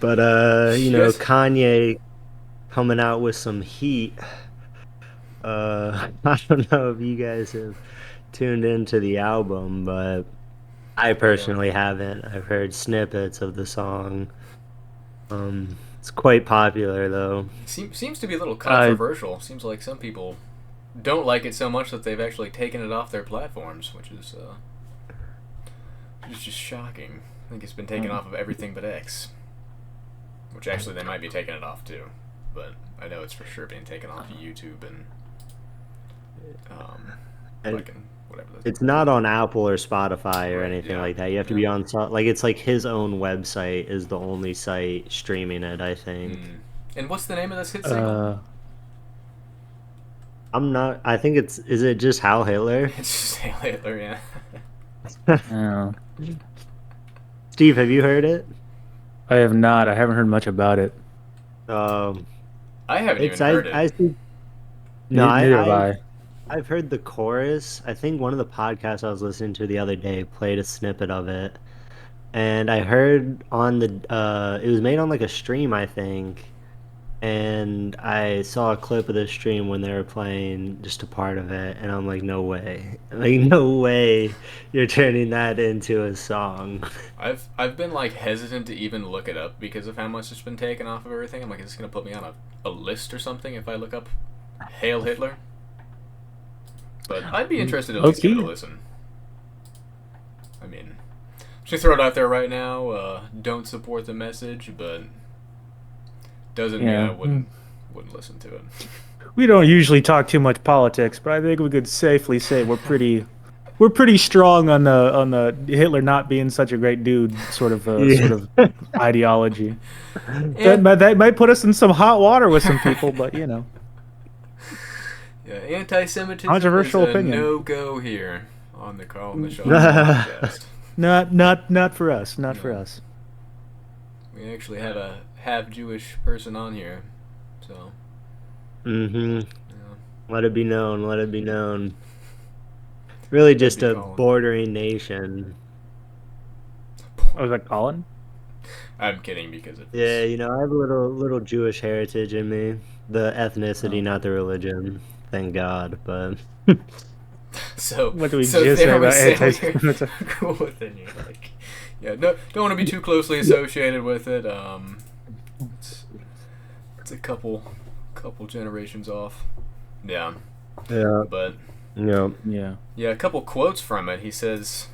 But Yes. Kanye coming out with some heat. I don't know if you guys have tuned into the album, but I Yeah. personally haven't. I've heard snippets of the song. It's quite popular though. Seems to be a little Uh, controversial. Seems like some people don't like it so much that they've actually taken it off their platforms, which is just shocking. I think it's been taken off of everything but X, which actually they might be taking it off too, but I know it's for sure being taken off of YouTube and um, And fucking whatever. it's not on Apple or Spotify or Right? anything Yeah. like that. You have to Yeah. be on like it's like his own website is the only site streaming it, I think. Hmm. And what's the name of this hit single? uh, I'm not I think it's is it just How Hitler? It's just Hail Hitler. Yeah. uh, Steve, have you heard it? I have not. I haven't heard much about it. Um I haven't it's even heard it. I see no, Neither have I. I've heard the chorus. I think one of the podcasts I was listening to the other day played a snippet of it. And I heard on the it was made on like a stream, I think. And I saw a clip of the stream when they were playing just a part of it, and I'm like, no way. Like no way you're turning that into a song. I've been like hesitant to even look it up because of how much it's been taken off of everything. I'm like, is this gonna put me on a list or something if I look up Hail Hitler? But I'd be interested to at least give it a Okay. listen. I mean, just throw it out there right now. Don't support the message, but doesn't mean I Yeah. wouldn't listen to it. We don't usually talk too much politics, but I think we could safely say we're pretty strong on the Hitler not being such a great dude Yeah. sort of ideology. And That might put us in some hot water with some people, but you know, yeah, anti-Semitism is controversial a opinion. no-go here on the Call and the Shots podcast. Not for us. Not for No. us. We actually had a half Jewish person on here, so Mm-hmm. yeah. Let it be known. Let it be known. Really That'd just be a Collin. bordering nation. Oh, was that Colin? I'm kidding because it Yeah, was. I have a little Jewish heritage in me. The ethnicity, Oh. not the religion. Thank God, but So What do we so just say there we about say we're anti-Semitism? cool with it. You're like, yeah, no, don't want to be too closely associated with it. It's, it's a couple generations off. Yeah, yeah, but yeah. Yeah. yeah, a couple quotes from it. He says,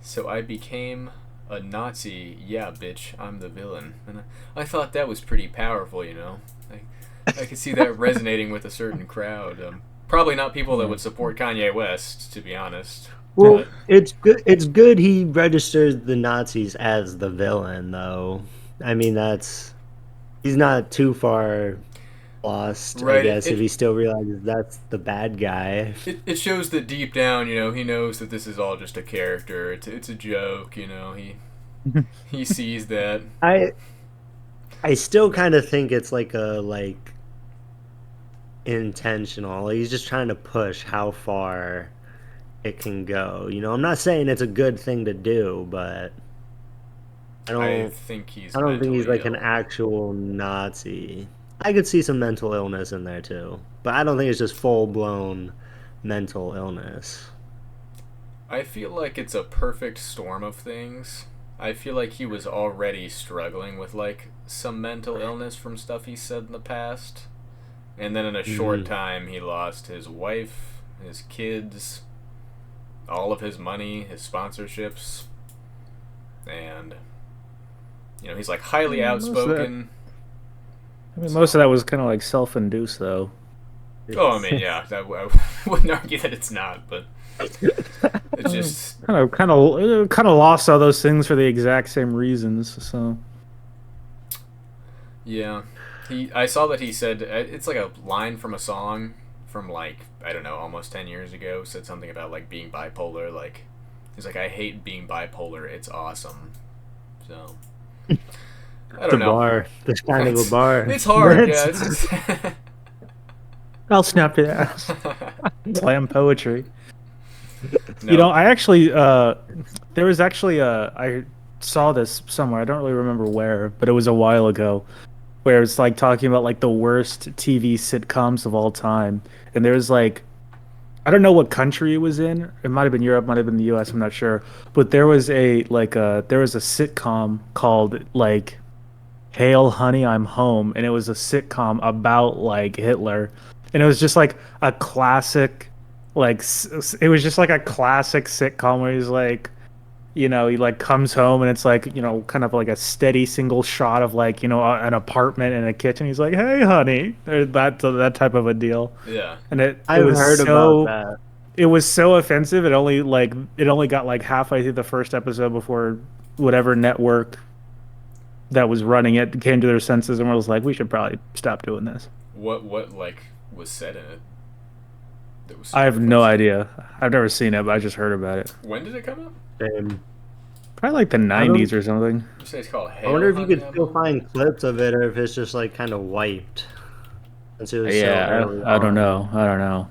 "So I became a Nazi. Yeah, bitch, I'm the villain." And I thought that was pretty powerful. I could see that resonating with a certain crowd. Probably not people that Yeah. would support Kanye West, to be honest. Well, But it's good. It's good he registers the Nazis as the villain, though. I mean, he's not too far lost, I right, guess, if he still realizes that's the bad guy. it shows that deep down, he knows that this is all just a character. It's a joke. He sees that. I I still But kind of think it's like a intentional. He's just trying to push how far it can go. I'm not saying it's a good thing to do, but I I don't think he's I don't think he's mentally like an ill. actual Nazi. I could see some mental illness in there too, but I don't think it's just full blown mental illness. I feel like it's a perfect storm of things. I feel like he was already struggling with like some mental illness from stuff he said in the past. And then in a short Hmm. time he lost his wife, his kids, all of his money, his sponsorships, and he's like highly Most of that. outspoken. I mean, most So, of that was kind of like self-induced, though. oh, I mean, yeah, I wouldn't argue that it's not, but it's just Kind of lost all those things for the exact same reasons. So yeah. I saw that he said it's like a line from a song from like I don't know, almost 10 years ago. Said something about like being bipolar. Like he's like, I hate being bipolar. It's awesome. So I It's a don't know. bar. That's kind of a It's bar. it's hard. Yeah. It's I'll snap your ass. Slam poetry. You know, no. I actually there was actually I saw this somewhere. I don't really remember where, but it was a while ago, where it's like talking about like the worst TV sitcoms of all time. And there's like I don't know what country it was in. It might have been Europe, might have been the US, I'm not sure. But there was a sitcom called like Hail Honey, I'm Home, and it was a sitcom about like Hitler. And it was just like a classic it was just like a classic sitcom where he's like he like comes home and it's like, kind of like a steady single shot of like, an apartment and a kitchen. He's like, "Hey, honey," or that type of a deal. Yeah. And I've heard about that. it was so offensive. It only got like halfway through the first episode before whatever network that was running it came to their senses and was like, we should probably stop doing this. What like was said in it that was I super have no offensive? idea. I've never seen it, but I just heard about it. When did it come out? Same. Probably like the I don't. 90s or something. You say it's called I wonder Hail if you Honey could I'm still Home? find clips of it, or if it's just like kind of wiped since it was so Yeah, early I don't on. know. I don't know.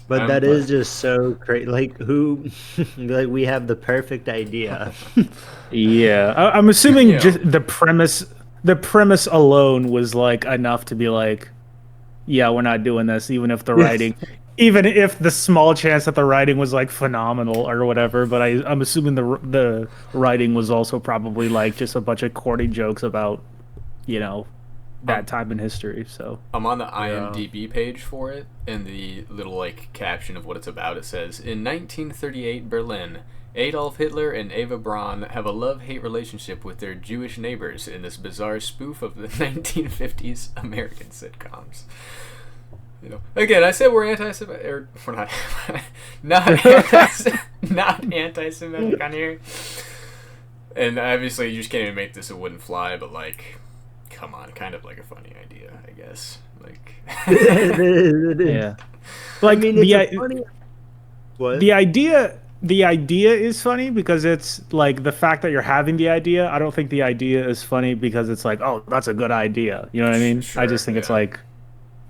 But that But is just so crazy. Like who? Like we have the perfect idea. Yeah, I'm assuming yeah. just the premise alone was like enough to be like, yeah, we're not doing this, Yes. even if the small chance that the writing was like phenomenal or whatever. But I'm assuming the writing was also probably like just a bunch of corny jokes about, you know, that I'm time in history. So I'm on the Yeah. IMDb page for it, and the little like caption of what it's about. It says, "In 1938 Berlin, Adolf Hitler and Eva Braun have a love-hate relationship with their Jewish neighbors in this bizarre spoof of the 1950s American sitcoms." Again, I said we're anti-Semitic, or we're not, not anti-Semitic on here. And obviously, you just can't even make this a wouldn't fly, but like, come on, kind of like a funny idea, I guess. Like, It is. It is. yeah, I like mean, it's a funny. What? the idea is funny because it's like the fact that you're having the idea. I don't think the idea is funny because it's like, oh, that's a good idea. You know what I mean? I sure, just think it's yeah, like,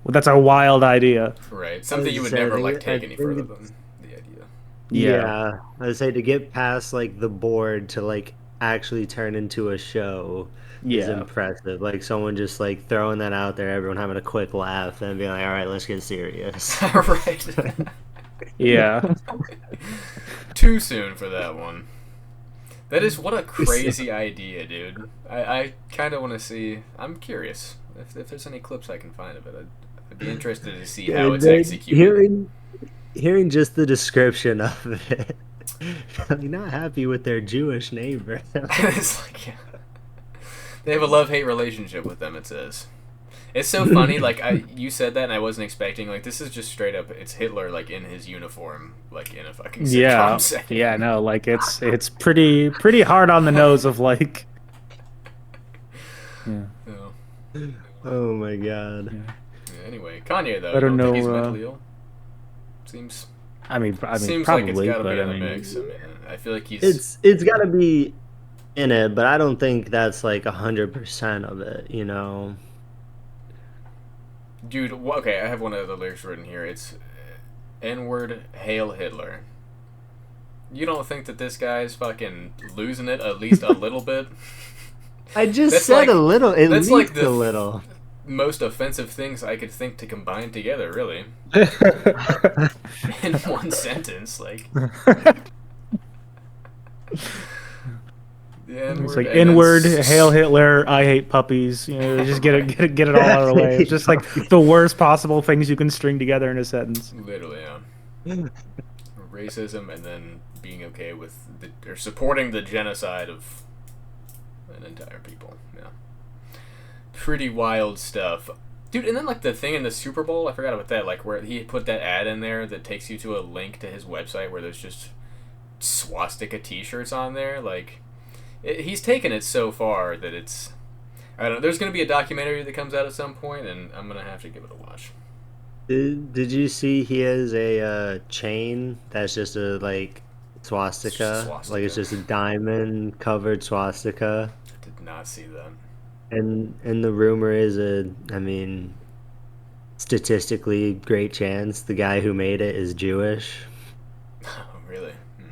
well, that's a wild idea. right. I Something was you to would say, never like I take any think further it's than the idea. Yeah. yeah. I would say to get past like the board to like actually turn into a show is Yeah. impressive. Like someone just like throwing that out there, everyone having a quick laugh, and being like, "All right, let's get serious." Right. Yeah. Too soon for that one. That is what a crazy idea, dude. I kind of want to see. I'm curious if there's any clips I can find of it. I'd be interested to see how And it's then executed. hearing just the description of it, I'm not happy with their Jewish neighbor. It's like, yeah. They have a love-hate relationship with them. It says. It's so funny. Like you said that, and I wasn't expecting. Like this is just straight up. It's Hitler, like in his uniform, like in a fucking Yeah. sitcom setting. Yeah, no, like it's pretty hard on the nose of like yeah. So, Oh my god. Yeah. yeah, anyway, Kanye though, I you don't don't think he's know mentally ill? Seems I mean seems like it's probably, got to be but I in the mean mix. I mean, I feel like he's It's got to be in it, but I don't think that's like 100% of it, you know. dude. Okay, I have one of the lyrics written here. It's N-word, Hail Hitler. You don't think that this guy's fucking losing it at least a little bit? I just That's said like a little, at that's like least the a little. most offensive things I could think to combine together, really, in one sentence. Like the N it's word like and then inward, hail Hitler, I hate puppies. Just get it all out of the way. It's just like Fucking- the worst possible things you can string together in a sentence. literally, racism and then being okay with or supporting the genocide of an entire people. Yeah, pretty wild stuff, dude. And then like the thing in the Super Bowl, I forgot about that. Like where he put that ad in there that takes you to a link to his website where there's just swastika T-shirts on there. Like he's taken it so far that it's. I don't know. There's gonna be a documentary that comes out at some point, and I'm gonna have to give it a watch. Did you see he has a chain that's just a like swastika? Like it's Swastika. just a diamond covered swastika. I did not see that. And the rumor is I mean, statistically great chance the guy who made it is Jewish. Oh, really? Hmm.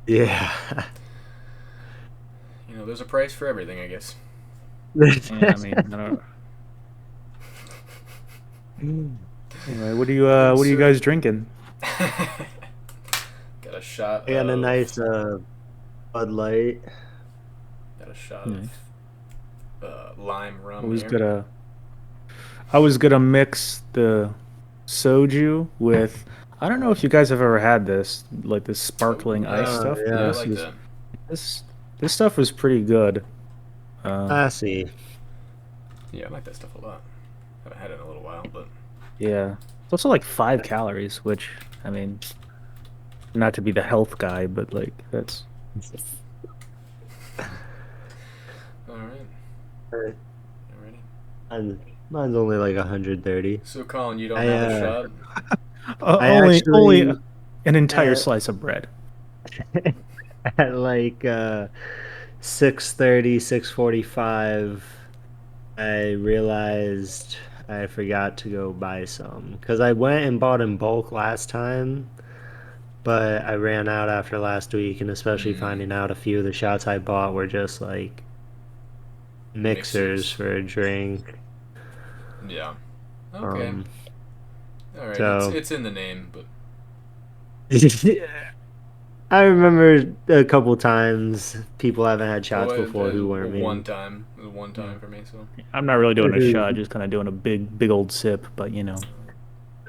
Yeah. there's a price for everything, I guess. Yeah, I mean, I don't. Anyway, what are you So, guys drinking? got a shot And a of nice Bud Light. got a shot of Nice. lime rum Always here. gotta. I was gonna mix the soju with. I don't know if you guys have ever had this, like this Oh sparkling ice yeah, stuff, but yeah, I Yeah, this like was that. this this stuff was pretty good. Uh, classy. Yeah, I like that stuff a lot. Haven't had it in a little while, but yeah, it's also like 5 calories, which I mean, not to be the health guy, but like that's all right, Uh, you ready? mine's only like 130. So, Colin, you don't I have a uh shot. I only actually an entire at slice of bread. at like 6:30, 6:45, I realized I forgot to go buy some because I went and bought in bulk last time, but I ran out after last week, and especially Mm, finding out a few of the shots I bought were just like mixers mixers. for a drink. Yeah. Okay. Um, All right. It's so it's in the name, but I remember a couple times people haven't had oh, shots before who weren't one me. time. It was one Yeah. time for me. So, I'm not really doing a shot, just kind of doing a big old sip, but you know.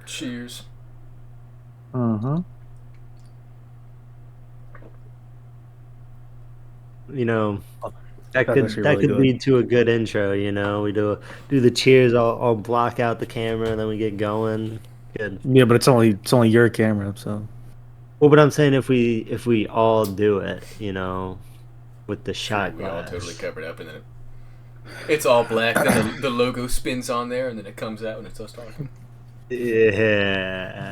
cheers. Uh-huh. You know, Oh, that that's could actually that really could good. lead to a good intro. We do the cheers. I'll block out the camera and then we get going. Good. Yeah, but it's only your camera, so Well, but I'm saying if we all do it, with the True. shot We all totally glass. cover it up, and then it's all black. Then the logo spins on there, and then it comes out, and it's us talking. Yeah.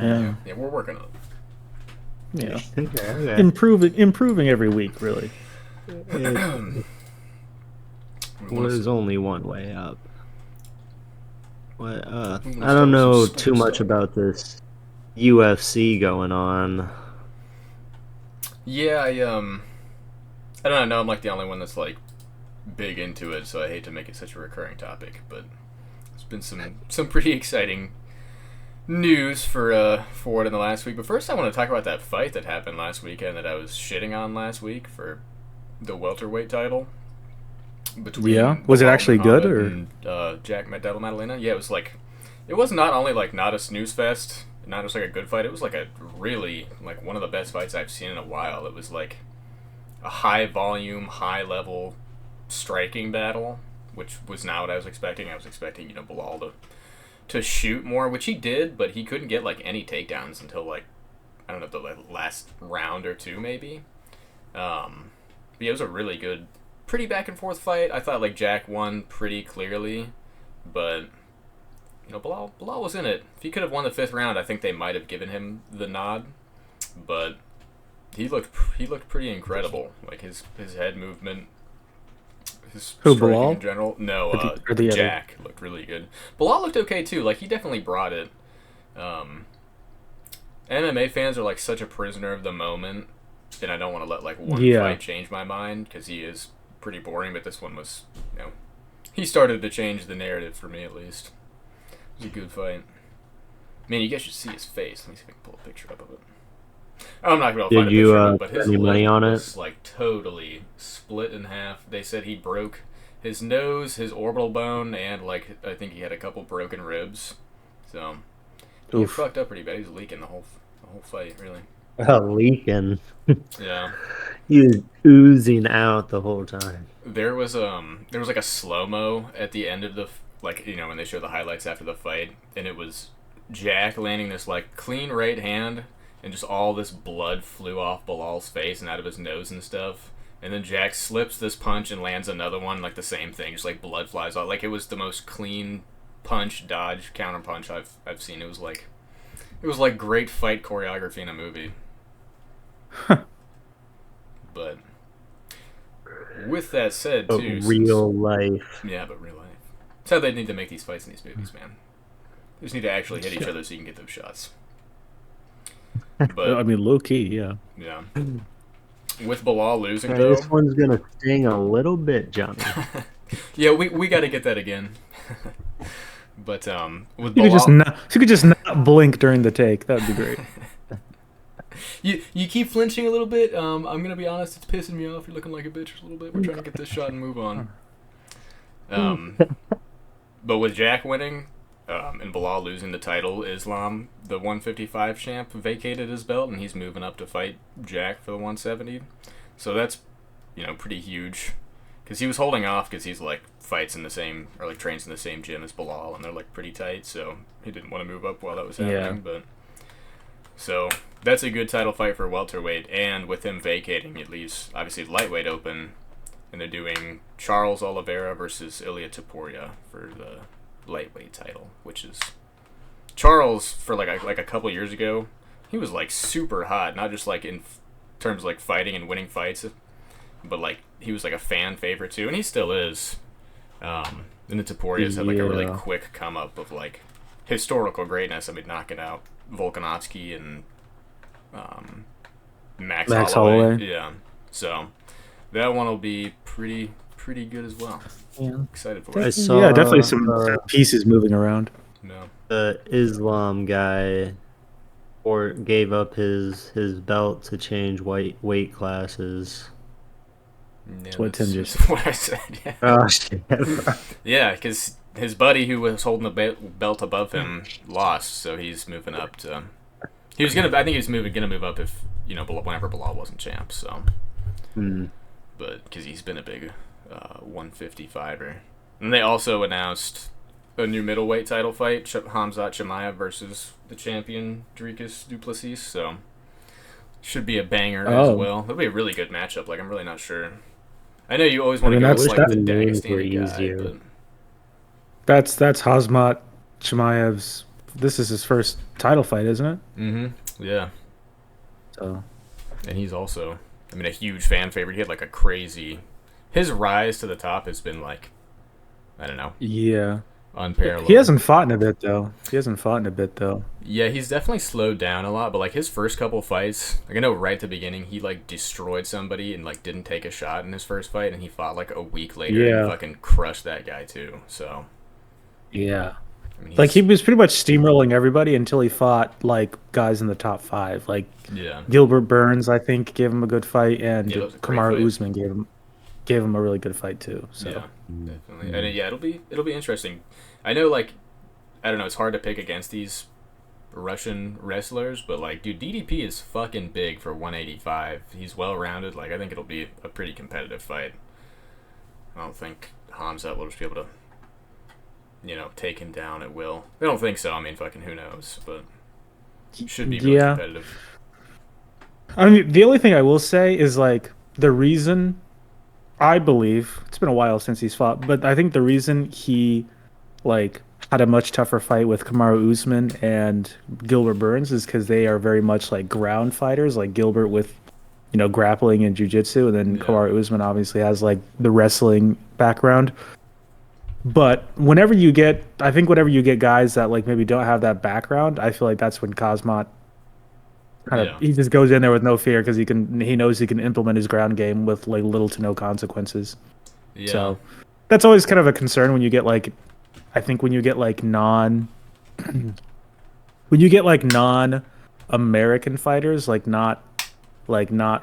Yeah. yeah, Yeah. We're working on yeah. Okay. Okay. Improving every week, really. It it. we want to. was only one way up. What? We want to I start don't with some know too sports much talk. about this UFC going on. Yeah. I don't know. I'm like the only one that's like big into it, so I hate to make it such a recurring topic, but there's been some pretty exciting news for it in the last week. But first, I want to talk about that fight that happened last weekend that I was shitting on last week for the welterweight title Yeah. between Was it Bilal actually good Muhammad or? and Jack Madalena. Yeah, it was like it was not only like not a snooze fest, not just like a good fight. It was like a really like one of the best fights I've seen in a while. It was like a high volume, high level striking battle, which was not what I was expecting. I was expecting Bilal to shoot more, which he did, but he couldn't get like any takedowns until like I don't know the last round or two maybe. But yeah, it was a really good, pretty back and forth fight. I thought like Jack won pretty clearly, but Bilal was in it. If he could have won the fifth round, I think they might have given him the nod. But he looked pretty incredible. Like his head movement, his Who, striking in Bilal? general. No, Or the other? Jack looked really good. Bilal looked okay too. Like he definitely brought it. Um, MMA fans are like such a prisoner of the moment, and I don't want to let like one Yeah. fight change my mind because he is pretty boring. But this one was, he started to change the narrative for me at least. It was a good fight. Man, you guys should see his face. Let me see if I can pull a picture up of it. I'm not gonna find Did a you picture of it, but put his any money lip on it? was like totally split in half. They said he broke his nose, his orbital bone, and like I think he had a couple broken ribs. So he was Oof. fucked up pretty bad. He was leaking the whole fight, really. Leaking. Yeah. He was oozing out the whole time. There was like a slow mo at the end of the like when they show the highlights after the fight, and it was Jack landing this like clean right hand, and just all this blood flew off Bilal's face and out of his nose and stuff. And then Jack slips this punch and lands another one, like the same thing, just like blood flies out. Like it was the most clean punch, dodge, counter punch I've seen. It was like great fight choreography in a movie. But with that said, But too, since real life. yeah, but real life. That's how they need to make these fights in these movies, man. They just need to actually hit each Yeah. other so you can get those shots. I But mean, low key, yeah. yeah, With Bilal losing Okay, though, this one's gonna sting a little bit, Johnny. yeah, we got to get that again. But with If you could just not blink during the take, that would be great. you keep flinching a little bit. I'm gonna be honest, it's pissing me off. You're looking like a bitch a little bit. We're trying to get this shot and move on. But with Jack winning, and Bilal losing the title, Islam, the 155 champ, vacated his belt and he's moving up to fight Jack for the 170. So that's pretty huge, because he was holding off because he's like fights in the same or like trains in the same gym as Bilal and they're like pretty tight. So he didn't want to move up while that was happening. Yeah. But so that's a good title fight for welterweight, and with him vacating, it leaves obviously lightweight open, and they're doing Charles Oliveira versus Ilia Topuria for the lightweight title, which is Charles for like a couple years ago. He was like super hot, not just like in terms of like fighting and winning fights, but like he was like a fan favorite too, and he still is. And the Topurias had like a really quick come up of like historical greatness. I mean, knocking out Volkanovski and Max Holloway. Yeah, so that one will be pretty good as well. Yeah. Excited for it. Yeah, definitely some pieces moving around. No. The Islam guy gave up his belt to change weight classes. Yeah, That's what Tim just said. What I said. Yeah. Oh shit! Yeah, because his buddy who was holding the belt above him lost, so he's moving up to. He was gonna. I think he was gonna move up if whenever Bilal wasn't champ. So. But because he's been a big 155er, and they also announced a new middleweight title fight: Hamzat Chimaev versus the champion Dricus du Plessis. So should be a banger as well. That'll be a really good matchup. Like I'm really not sure. I know you always want to go with like the Dagestani guy, but that's Hamzat Chimaev's. This is his first title fight, isn't it? Mm-hmm. Yeah. So. And he's also, I mean, a huge fan favorite. He had like a crazy. His rise to the top has been like, I don't know. Yeah. Unparalleled. He hasn't fought in a bit though. Yeah, he's definitely slowed down a lot, but like his first couple fights, like I know right at the beginning he like destroyed somebody and like didn't take a shot in his first fight, and he fought like a week later and fucking crushed that guy too. So yeah. I mean, like he was pretty much steamrolling everybody until he fought like guys in the top 5. Like Gilbert Burns, I think, gave him a good fight, and Kamaru Usman gave him a really good fight too. So yeah, definitely. And yeah, it'll be interesting. I know, like, I don't know, it's hard to pick against these Russian wrestlers, but like, dude, DDP is fucking big for 185. He's well rounded. Like, I think it'll be a pretty competitive fight. I don't think Hamzat will just be able to, take him down at will. I don't think so. I mean, fucking who knows? But it should be really competitive. I mean, the only thing I will say is like the reason. I believe it's been a while since he's fought, but I think the reason he like had a much tougher fight with Kamaru Usman and Gilbert Burns is because they are very much like ground fighters, like Gilbert with grappling and jiu-jitsu, and then Kamaru Usman obviously has like the wrestling background. But whenever you get guys that like maybe don't have that background, I feel like that's when Khamzat he just goes in there with no fear because he knows he can implement his ground game with like little to no consequences. Yeah. So that's always kind of a concern when you get like, I think when you get like non-American fighters, like not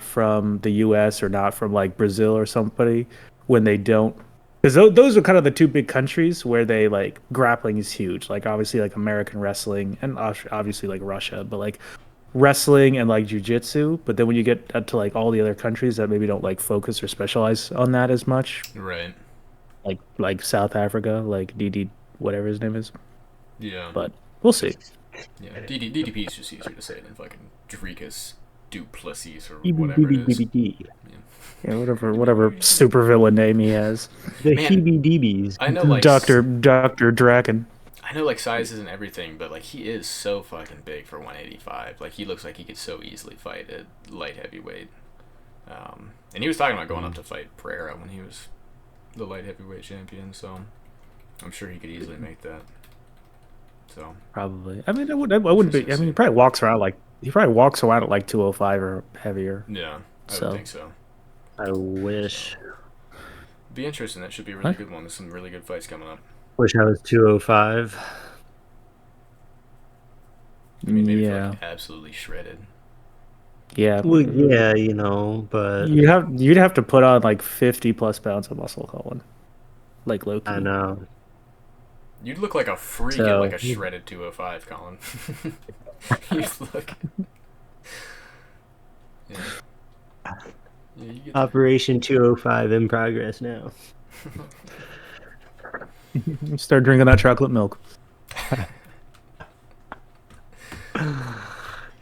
from the U.S. or not from like Brazil or somebody, when they don't, because those are kind of the two big countries where they like grappling is huge. Like obviously like American wrestling and obviously like Russia, but like wrestling and like jiu-jitsu. But then when you get to like all the other countries that maybe don't like focus or specialize on that as much, right? Like South Africa, like DD whatever his name is. Yeah, but we'll see. Yeah, DDP is just easier to say than fucking Dricus du Plessis or whatever it is. Yeah, whatever supervillain name he has. The heebie-deebies. I know, like Dr. Draken. I know, like, size isn't everything, but like he is so fucking big for 185. Like he looks like he could so easily fight at light heavyweight. And he was talking about going up to fight Pereira when he was the light heavyweight champion. So I'm sure he could easily make that. So probably. I mean, I wouldn't be. I mean, he probably walks around at like 205 or heavier. Yeah. I would So, think so. I So wish. be interesting. That should be a really huh? good one. There's some really good fights coming up. Wish I was 205. I mean, maybe for like Yeah, an absolutely shredded. yeah. Well, yeah, but You'd have to put on like 50 plus pounds of muscle, Colin. Like low I key. know. You'd look like a freak at like So a shredded 205, Colin. You'd look. Yeah. Yeah, you get the. Operation 205 in progress now. start drinking that chocolate milk.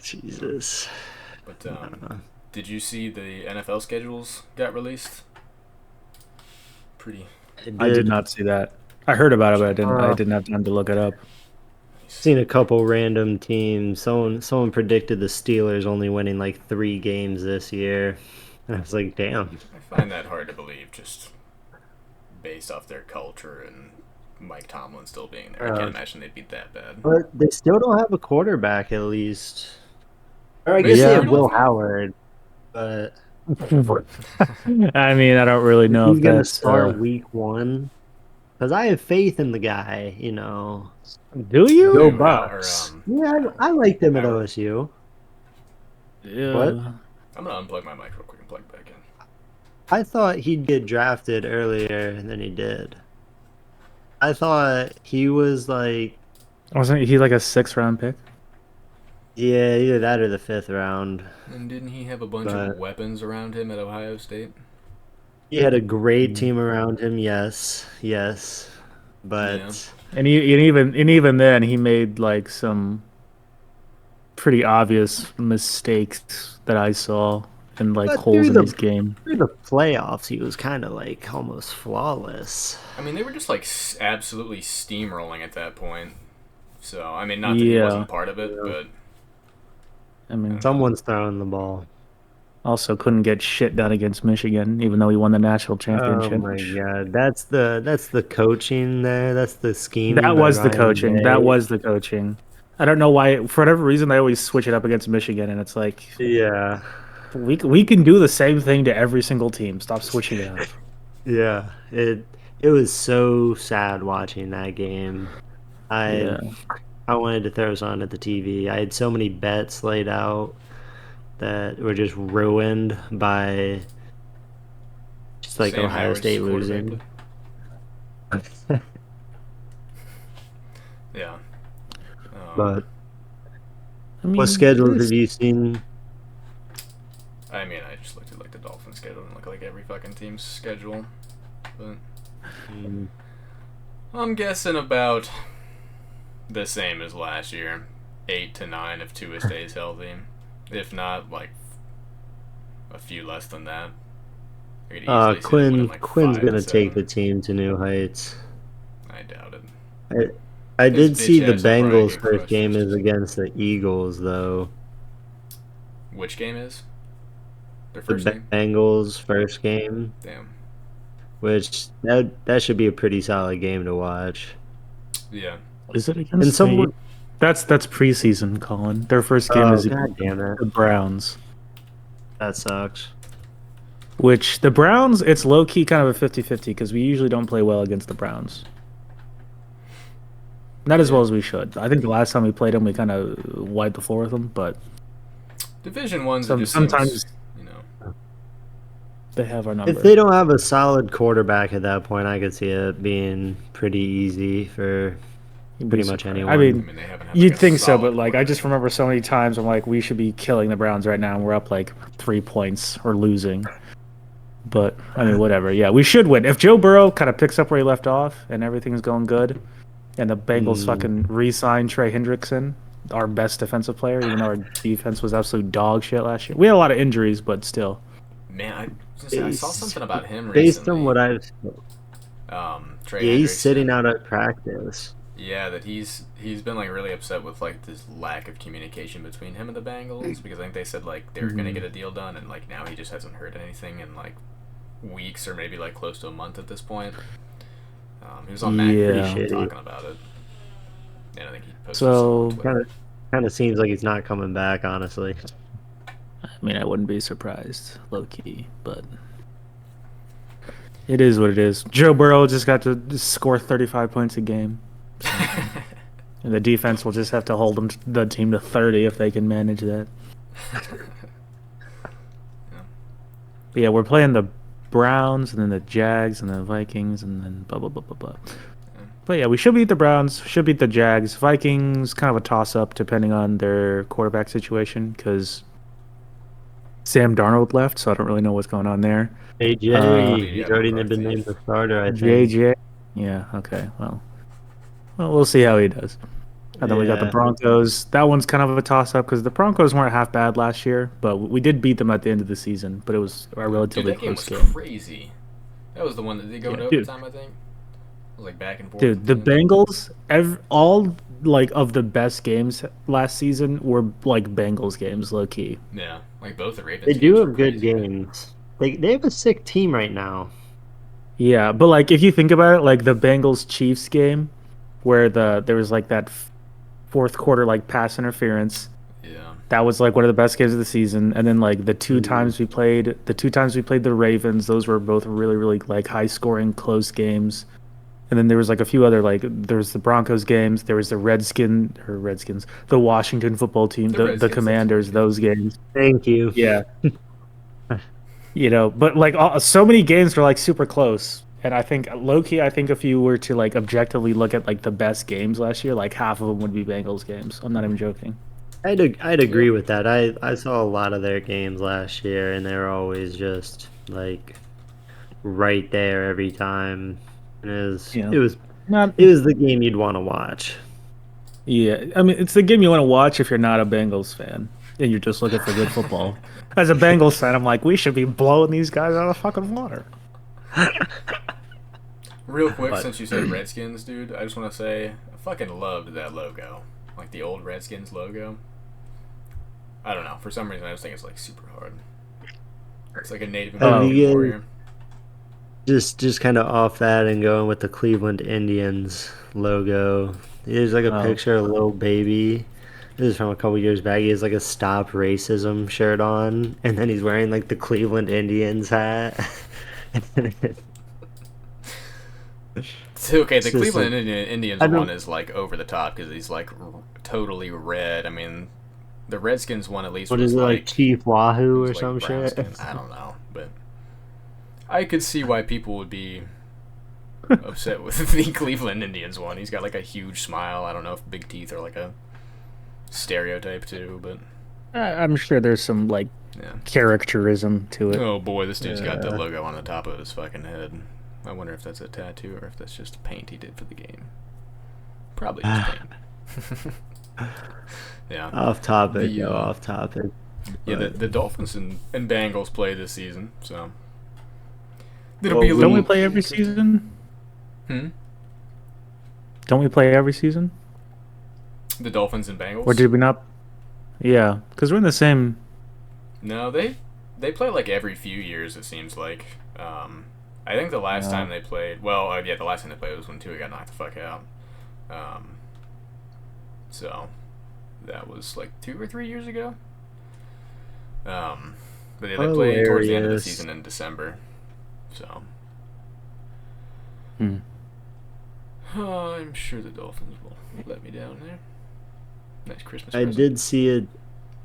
Jesus. But did you see the NFL schedules got released? Pretty I I did did. not see that. I heard about it, but I interesting. didn't. I didn't have time to look it up. Nice. Seen a couple random teams. Someone predicted the Steelers only winning like 3 games this year. And I was like, damn. I find that hard to believe, just based off their culture and Mike Tomlin still being there. I can't Uh, imagine they'd be that bad. but they still don't have a quarterback at least. Or I guess they Mason Yeah. have Rudolph? Will Howard, but I mean, I don't really is know he if gonna that's. start week 1? Because I have faith in the guy. Do you? Go Who? How? Or Bucks. Yeah, I liked him at Howard? OSU. What? Yeah. I'm gonna unplug my mic real quick and plug it back in. I thought he'd get drafted earlier than he did. I thought he was like, Wasn't he like a 6th round pick? yeah, either that or the 5th round. And didn't he have a bunch of But weapons around him at Ohio State? he had a great Mm. team around him. Yes, Yeah. but And even then, he made like some pretty obvious mistakes that I saw and like but holes in his game. through the playoffs, he was kind of like almost flawless. I mean, they were just like absolutely steamrolling at that point. So, I mean, not that he Yeah. wasn't part of it, Yeah. but I I mean, don't know. Someone's throwing the ball. also couldn't get shit done against Michigan, even though he won the national Oh championship. my God, that's the coaching there. That's the scheming That by was the Ryan coaching. That Day. was the coaching. I don't know why. For whatever reason, they always switch it up against Michigan, and it's like Yeah, we can do the same thing to every single team. Stop switching it up. yeah. It was so sad watching that game. I Yeah. I wanted to throw on at the TV. I had so many bets laid out that were just ruined by just like Sam Ohio Howard's State quarterback play. losing. Yeah. But I what mean, schedules it's, have you seen? I mean, I just looked at like the Dolphins schedule and looked like every fucking team's schedule. But Mm, I'm guessing about the same as last year. 8 to 9 if Tua stays healthy. If not, like a few less than that. I could easily see them winning like Quinn's 5 to gonna take the 7. team to new heights. I doubt it. I His did see bitch the ass will probably Bengals' get first crushed game first. is against the Eagles, though. Which game is? Their The first game? Bengals' first game, Damn. which that should be a pretty solid game to watch. Yeah. is it And against the? someone, That's preseason, Colin. Their first game oh is god damn it, the Browns. that sucks. Which the Browns, it's low key kind of a 50-50 because we usually don't play well against the Browns. Not as well Yeah. as we should. I think the last time we played them, we kind of wiped the floor with them, but Division ones, it just sometimes seems, you know. they have our If number. they don't have a solid quarterback at that point, I could see it being pretty easy for You'd be pretty much surprised. I anyone. I mean, mean, they haven't had like you'd a think so, solid but like I just quarterback. remember so many times I'm like, we should be killing the Browns right now, and we're up like 3 points or losing. But I mean, whatever. Yeah, we should win. If Joe Burrow kind of picks up where he left off and everything's going good, and the Bengals Mm, fucking re-sign Trey Hendrickson, our best defensive player, even though our defense was absolute dog shit last year. We had a lot of injuries, but still. Man, I saw based, something about him based on recently. what I've, Trey yeah, he's sitting Hendrickson. out at practice. Yeah, that he's been like really upset with like this lack of communication between him and the Bengals because I think they said like they were gonna Mhm. get a deal done and like now he just hasn't heard anything in like weeks or maybe like close to a month at this point. He was on Mac Yeah. Pretty shitty. talking about it, and I think he posted So something on Twitter. Kind of seems like he's not coming back, honestly. I mean, I wouldn't be surprised, low key, but it is what it is. Joe Burrow just got to score 35 points a game, so and the defense will just have to hold the team to 30 if they can manage that. Yeah. But yeah, we're playing the Browns and then the Jags and the Vikings and then blah blah blah blah blah. But yeah, we should beat the Browns, should beat the Jags. Vikings kind of a toss up depending on their quarterback situation because Sam Darnold left, so I don't really know what's going on there. Uh, Oh, AJ, dude, you he's got no already been McCarthy. named the starter, I think. JJ, yeah, okay, well, we'll see how he does. And then we got the Yeah. Broncos. That one's kind of a toss up because the Broncos weren't half bad last year, but we did beat them at the end of the season. But it was a Dude, relatively that game close was game. crazy. That was the one that did go Yeah, into dude, overtime, I think. It was like back and forth dude, at the the end. Bengals, all like of the best games last season were like Bengals games, low key. Yeah, like both the They Ravens do games were have good crazy, dude. games. They have a sick team right now. Yeah, but like if you think about it, like the Bengals Chiefs game, where there was like that fourth quarter like pass interference. Yeah. That was like one of the best games of the season. And then like Mm. the two times we played the Ravens, those were both really, really like high scoring, close games. And then there was like a few other like there's the Broncos games, there was the Redskins, the Washington football team, The the Redskins, that's what Commanders, it's good. those games. Thank you. Yeah. But like so many games were like super close. And I think low key, I think if you were to like objectively look at like the best games last year, like half of them would be Bengals games. I'm not even joking. I'd Yep. agree with that. I saw a lot of their games last year, and they're always just like right there every time. And Yeah. Not it was the game you'd want to watch. Yeah, I mean, it's the game you want to watch if you're not a Bengals fan and you're just looking for good football. As a Bengals fan, I'm like, we should be blowing these guys out of the fucking water. Real quick, But since you said Redskins, dude, I just want to say I fucking loved that logo. Like the old Redskins logo. I don't know. For some reason, I just think it's like super hard. It's like a Native Have oh, American you guys warrior. just kind of off that and going with the Cleveland Indians logo? There's like a oh, picture of a little baby. This is from a couple years back. He has like a "Stop Racism" shirt on, and then he's wearing like the Cleveland Indians hat. Okay, It's the just like Cleveland Indians I one don't. is like over the top because he's like totally red. I mean, the Redskins one at least What is was it like, like Chief it Wahoo was or like some brown shit? skin. I don't know, but I could see why people would be upset with the Cleveland Indians one. He's got like a huge smile. I don't know if big teeth are like a stereotype too, but I'm sure there's some like yeah. characterism to it. Oh boy, this dude's got the Uh, logo on the top of his fucking head. I wonder if that's a tattoo or if that's just paint he did for the game. Probably just paint. Yeah. off topic, The though, off topic. yeah, But the Dolphins and Bengals play this season, so it'll well, be a Don't we little. play every season? Hmm? Don't we play every season? The Dolphins and Or Bengals? did we not? Yeah, because we're in the same. No, they play like every few years. It seems like. I think the last Uh, time they played, well, yeah, the last time they played was when Tua got knocked the fuck out. Um, so that was like 2 or 3 years ago. Um, but yeah, they play towards the end of the hilarious. season in December. So hmm. I'm sure the Dolphins will let me down there. Nice Christmas I present. did see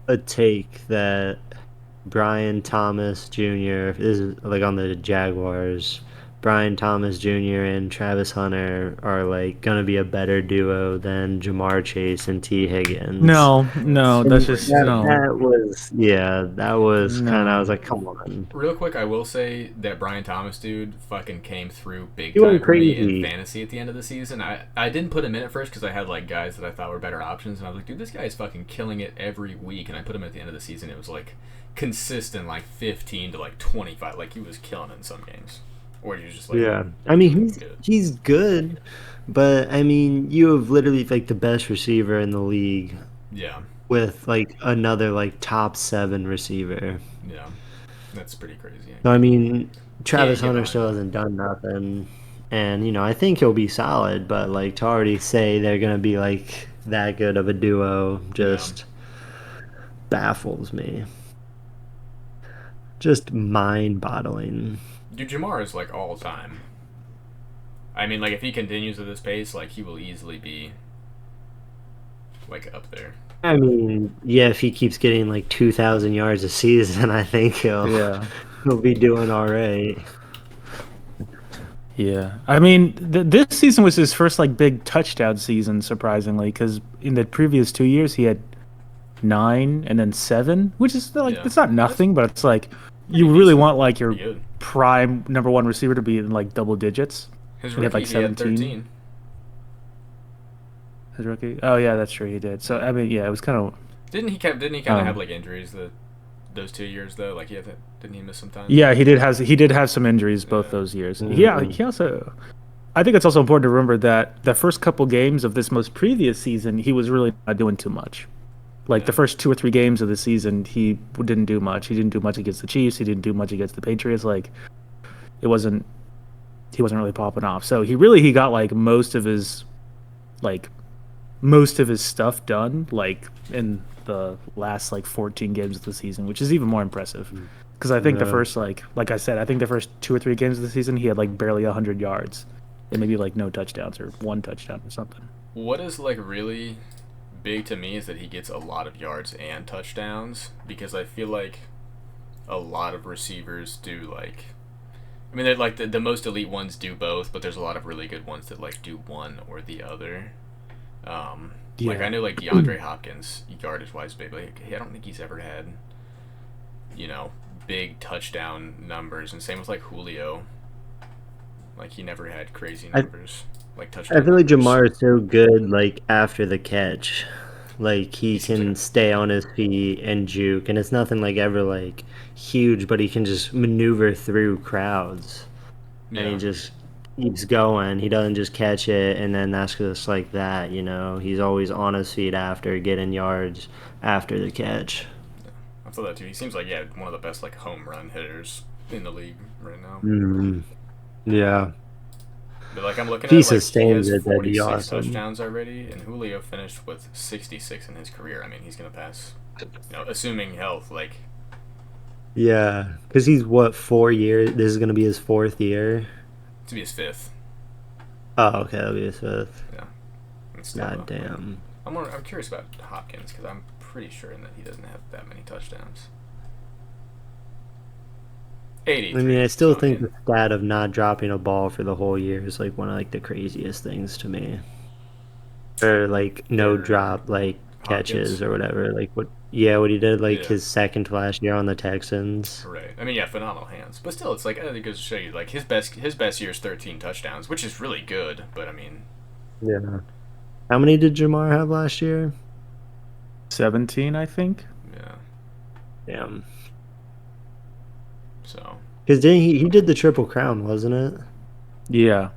a take that Brian Thomas Jr. is like on the Jaguars. Brian Thomas Jr. and Travis Hunter are like gonna be a better duo than Jamar Chase and T. Higgins. No, That's no, that's And just crazy. no, that was, yeah, that was kind of, I was no. like, come on. Real quick, I will say that Brian Thomas dude fucking came through big He went time for me in crazy. fantasy at the end of the season. I didn't put him in at first because I had like guys that I thought were better options, and I was like, dude, this guy is fucking killing it every week. And I put him at the end of the season. It was like consistent, like 15 to like 25. Like he was killing it in some games, or he was just like Yeah. I really mean, fucking good. he's good, but I mean, you have literally like the best receiver in the league Yeah, with like another like top seven receiver. yeah, that's pretty crazy So I actually. mean, Can't Travis get Hunter behind still that. hasn't done nothing. And I think he'll be solid, but like to already say they're gonna be like that good of a duo Yeah. just baffles me. just mind-boggling. Dude, Jamar is like all time. I mean, like if he continues at this pace, like he will easily be like up there. I mean, yeah, if he keeps getting like 2,000 yards a season, I think he'll Yeah. he'll be doing all right. Yeah. I mean, this season was his first like big touchdown season, surprisingly, because in the previous 2 years he had 9 and then 7, which is like Yeah, it's not that's nothing, but it's like pretty you really decent. want like your Pretty good. prime number one receiver to be in like double digits. His He had rookie, like he had 17. 13. His rookie. Oh yeah, that's true. He did. So Yeah. I mean, yeah, it was kind of Didn't he kind of have um like injuries those 2 years though? Like didn't he miss some time? yeah, he did have some injuries both Yeah. those years. Yeah, Mhm. he also I think it's also important to remember that the first couple games of this most previous season, he was really not doing too much. Like the Yeah. first 2 or 3 games of the season, he didn't do much. He didn't do much against the Chiefs. He didn't do much against the Patriots. Like it wasn't he wasn't really popping off. So he got like like most of his stuff done like in the last like 14 games of the season, which is even more impressive. Because I think the Yeah. first like I said, I think the first 2 or 3 games of the season he had like barely 100 yards and maybe like no touchdowns or one touchdown or something. What is like really big to me is that he gets a lot of yards and touchdowns because I feel like a lot of receivers do like. I mean, they're like the most elite ones do both, but there's a lot of really good ones that like do one or the other. Like I Yeah. know like DeAndre Hopkins, yardage wise, big. Like I don't think he's ever had, you know, big touchdown numbers, and same with like Julio. Like he never had crazy I numbers, like I touchdown feel like numbers. Jamar is so good like after the catch. Like he He seems like can a stay on his feet and juke, and it's nothing like ever like huge, but he can just maneuver through crowds, and he yeah. just keeps going. He doesn't just catch it and then that's just like that, you know. He's always on his feet after getting yards after the catch. I thought that too. He seems like yeah one of the best like home run hitters in the league right now. Mm, yeah. But like I'm looking If he at like he sustains has it, that'd be 46 awesome. touchdowns already, and Julio finished with 66 in his career. I mean he's gonna pass, assuming health. Like Yeah, because he's what, 4 years? This is gonna be his fourth year. to be his fifth. Oh, okay, that'll be his fifth. Yeah, and still God though. Like, damn. I'm curious about Hopkins because I'm pretty sure that he doesn't have that many touchdowns. I mean, 83. I So still I think mean, the stat of not dropping a ball for the whole year is like one of like the craziest things to me. Or like no for drop like Hopkins. catches or whatever. Like what? Yeah, what he did like Yeah. his second to last year on the Texans. Right. I mean, yeah, phenomenal hands, but still, it's like I think it goes to show you, like his best year is 13 touchdowns, which is really good. But I mean, Yeah. How many did Jamar have last year? 17, I think. yeah. Damn. So Because didn't he did the Triple Crown, wasn't it? Yeah.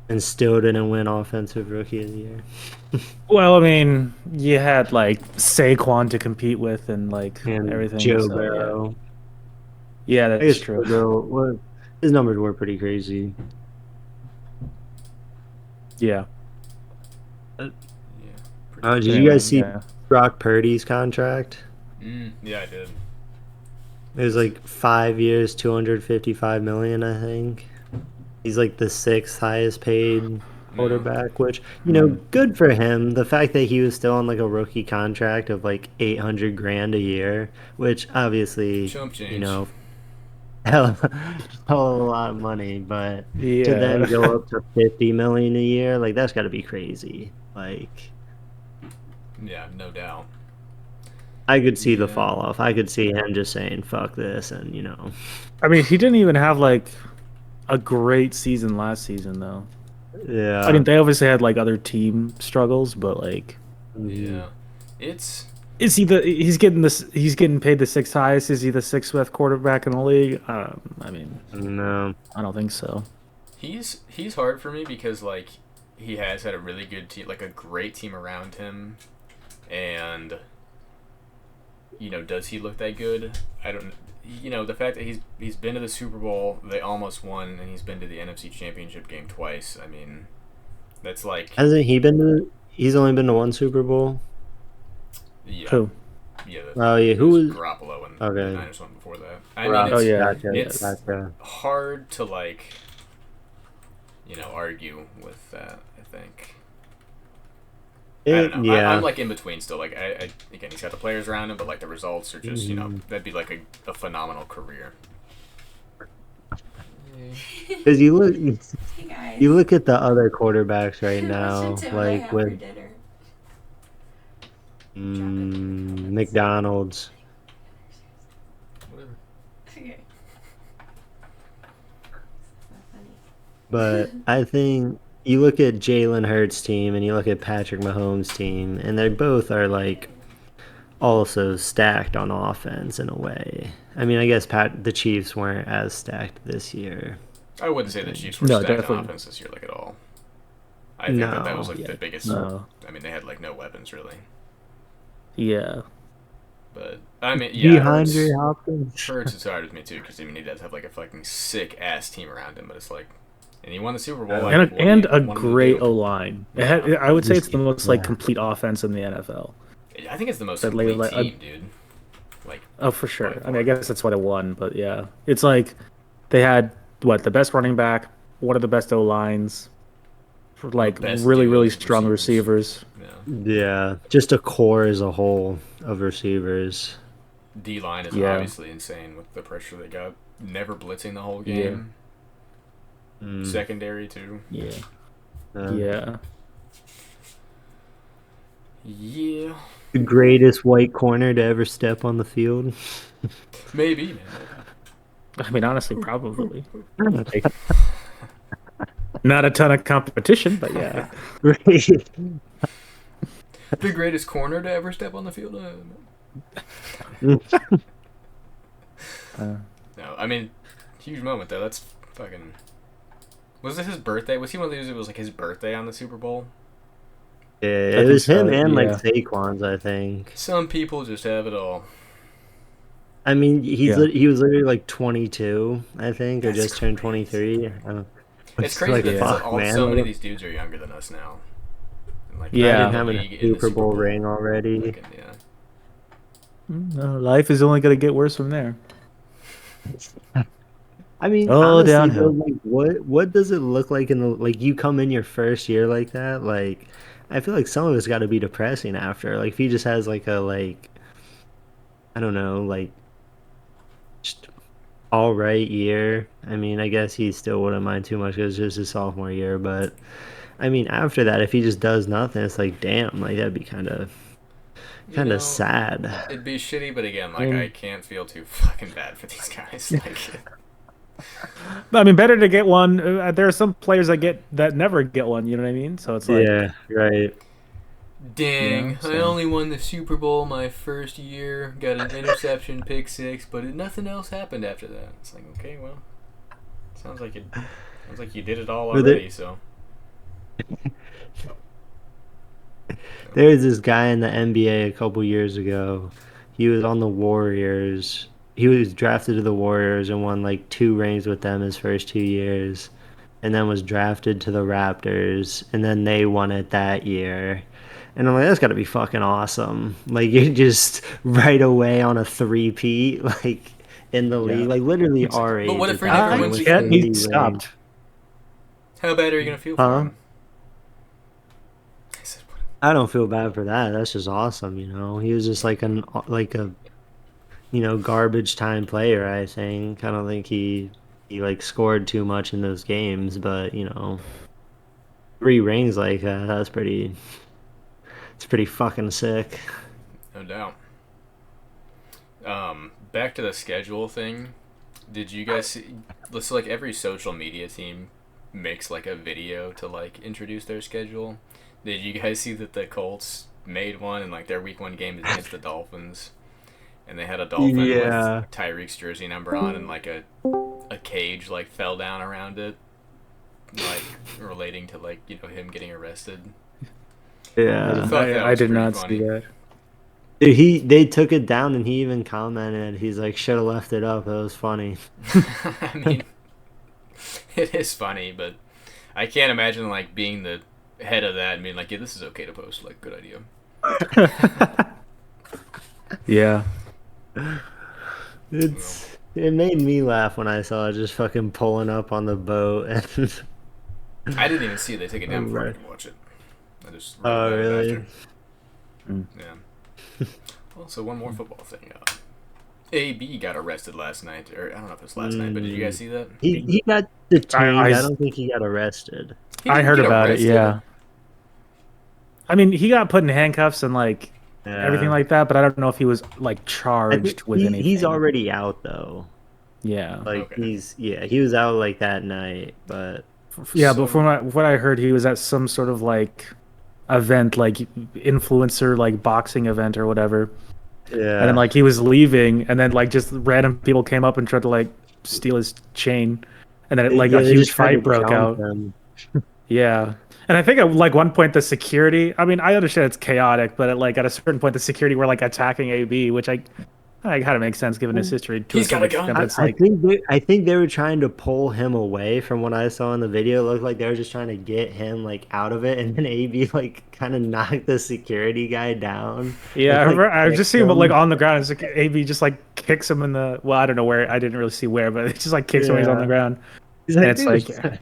And still didn't win Offensive Rookie of the Year. Well, I mean, you had like Saquon to compete with and like And everything. Joe So yeah, Burrow. yeah, I that's guess true. Joe Burrow, well, his numbers were pretty crazy. Yeah. yeah, pretty Did But good. you guys anyway, see yeah, Brock Purdy's contract? Yeah, I did. It was like 5 years, 255 million, I think. He's like the sixth highest paid Yeah, quarterback, which, mm, good for him. The fact that he was still on like a rookie contract of like 800 grand a year, which obviously, chump change. hell, hell of a lot of money, but to then yeah. go up to 50 million a year, like that's got to be crazy. Like Yeah, no doubt. I could see the Yeah, fall off. I could see him just saying fuck this and I mean, he didn't even have like a great season last season, though. I yeah. mean, they obviously had like other team struggles, but like, Mhm. yeah. It's is he the he's getting paid the sixth highest? Is he the sixth best quarterback in the league? I mean, No. I don't think so. he's hard for me because like he has had a really good team, like a great team around him, and does he look that good? I don't. The fact that he's been to the Super Bowl, they almost won, and he's been to the NFC Championship game twice. I mean, that's like Hasn't he been to? He's only been to one Super Bowl. yeah, Who? Yeah, Oh yeah, it who was was Garoppolo and the okay? Niners one before that. I mean, Rob, Oh yeah, gotcha, yeah. it's gotcha. hard to like argue with that. I think. I don't know. I'm Yeah. like in between still. Like again, he's got the players around him, but like the results are just Mhm. that'd be like a phenomenal career. Because Hey guys. you look at the other quarterbacks right What should now, Tim and I like have for with dinner? Drop it in the comments. McDonald's, Whatever. Okay. That's not but funny. I think you look at Jalen Hurts' team and you look at Patrick Mahomes' team, and they both are like also stacked on offense in a way. I mean, I guess the Chiefs weren't as stacked this year. I I wouldn't say the think. Chiefs were No, stacked on definitely offense this year like at all. I think that was No, like yeah, the biggest. no. I mean, they had like no weapons really. Yeah. But I mean, yeah, DeAndre Hopkins. Hurts is hard with me too because I mean he does have like a fucking sick ass team around him, but it's like, and he won the Super Bowl. Like, Um, what do And you a want him to great do? O line. Yeah, I would say it's just the most like yeah. complete offense in the NFL. I think it's the most That like, complete like team, dude. Like oh for by sure. I mean, I far. guess that's what it won, but yeah, it's like they had what the best running back, one of the best O lines, The like best really duos of strong receivers. receivers. Yeah, Yeah, just a core as a whole of receivers. D line is Yeah, obviously insane with the pressure they got. Never blitzing the whole yeah, game. Mm, Secondary too. yeah, uh, yeah. Yeah, the greatest white corner to ever step on the field. maybe man. I mean, honestly, probably like not a ton of competition, but yeah. Great. The greatest corner to ever step on the field. Uh, No, I mean, huge moment though. That's fucking. Was it his birthday? Was he one of those? It was like his birthday on the Super Bowl. Yeah, I it think was him so. and like Yeah, Saquon's, I think. Some people just have it all. I mean, yeah. he was literally like 22, I think, or That's just turned crazy. 23. It's It's crazy like that Yeah. fuck, all man. so many of Like, these dudes are younger than us now. And like in imagine Yeah. the having a league, in the Super Super Bowl Bowl. ring already. Fucking yeah. Life is only gonna get worse from there. I mean, Oh, honestly though, downhill. like what does it look like in the like you come in your first year like that? Like I feel like some of it's got to be depressing after. Like if he just has like a like I don't know, like just all right year. I mean, I guess he still wouldn't mind too much because it's just his sophomore year, but I mean, after that, if he just does nothing, it's like, damn, like that'd be You kind of know, sad. it'd be shitty, but again, I like I mean, can't feel too fucking bad for these guys. Like, I mean, better to get one. There are some players that never get one. You know what I mean? So it's like, Yeah, right. dang, I so only won the Super Bowl my first year. Got an interception, pick six, but nothing else happened after that. It's like, okay, well, sounds like it. Sounds like you did it all But there, already. So, there was this guy in the NBA a couple years ago. He was on the Warriors. He was drafted to the Warriors and won like 2 rings with them his first 2 years, and then was drafted to the Raptors, and then they won it that year. And I'm like, that's got to be fucking awesome. Like you're just right away on a three-peat, like in the yeah. league, like literally our but what age if at he that never I point wins with can't. again? He 3 rings. stopped. How bad are you gonna feel for Huh? him? I said, I don't feel bad for that. That's just awesome, you know. He was just like like a garbage time player, I think. I don't think he like scored too much in those games, but 3 rings like that, it's pretty fucking sick. no doubt. Back to the schedule thing. Did you guys see? So like every social media team makes like a video to like introduce their schedule. Did you guys see that the Colts made one and like their week one game is against the Dolphins, and they had a dolphin with Yeah. Tyreek's jersey number on and like a cage like fell down around it, like relating to like him getting arrested. I I Yeah. did. thought that I was did pretty not see funny. that. Dude, they took it down and he even commented, he's like, should have left it up. It was funny. I mean, it is funny, but I can't imagine like being the head of that and being like, yeah, this is okay to post. Like, good idea. Yeah. Well, It made me laugh when I saw it just fucking pulling up on the boat and I didn't even see it. They take it down before I right. could watch it. I just read Oh about it really? after. Mm. Yeah. Also, one more football thing. AB got arrested last night, or I don't know if it was last night, but did you guys Mm. see that? He got I, detained. I I don't think he got arrested. He I didn't heard get about it. arrested. Yeah. I mean, he got put in handcuffs and like everything Yeah. like that, but I don't know if he was like I think charged with he's anything. already out though. Yeah. Like Okay. he was out like that night, but Yeah, but from So what I heard, he was at some sort of like event, like influencer, like boxing event or whatever. And then yeah. like he was leaving, and then like just random people came up and tried to like steal his chain, and then like a Yeah, they huge just tried to fight broke jump out. him. Yeah. And I think at like one point the security, I mean, I understand it's chaotic, but at a certain point the security were like attacking AB, which I kind of makes sense given his history to a he's got certain a extent, gun. but I, it's I like, think they were trying to pull him away from what I saw in the video. It looked like they were just trying to get him like out of it, and then AB like kind of knocked the security guy down yeah, and like I've just kicked seen him like him. on the ground. It's like AB just like kicks him in the, well, I don't know where, I didn't really see where, but it just like kicks him when he's on the Yeah, ground. he's And like, it's dude. like,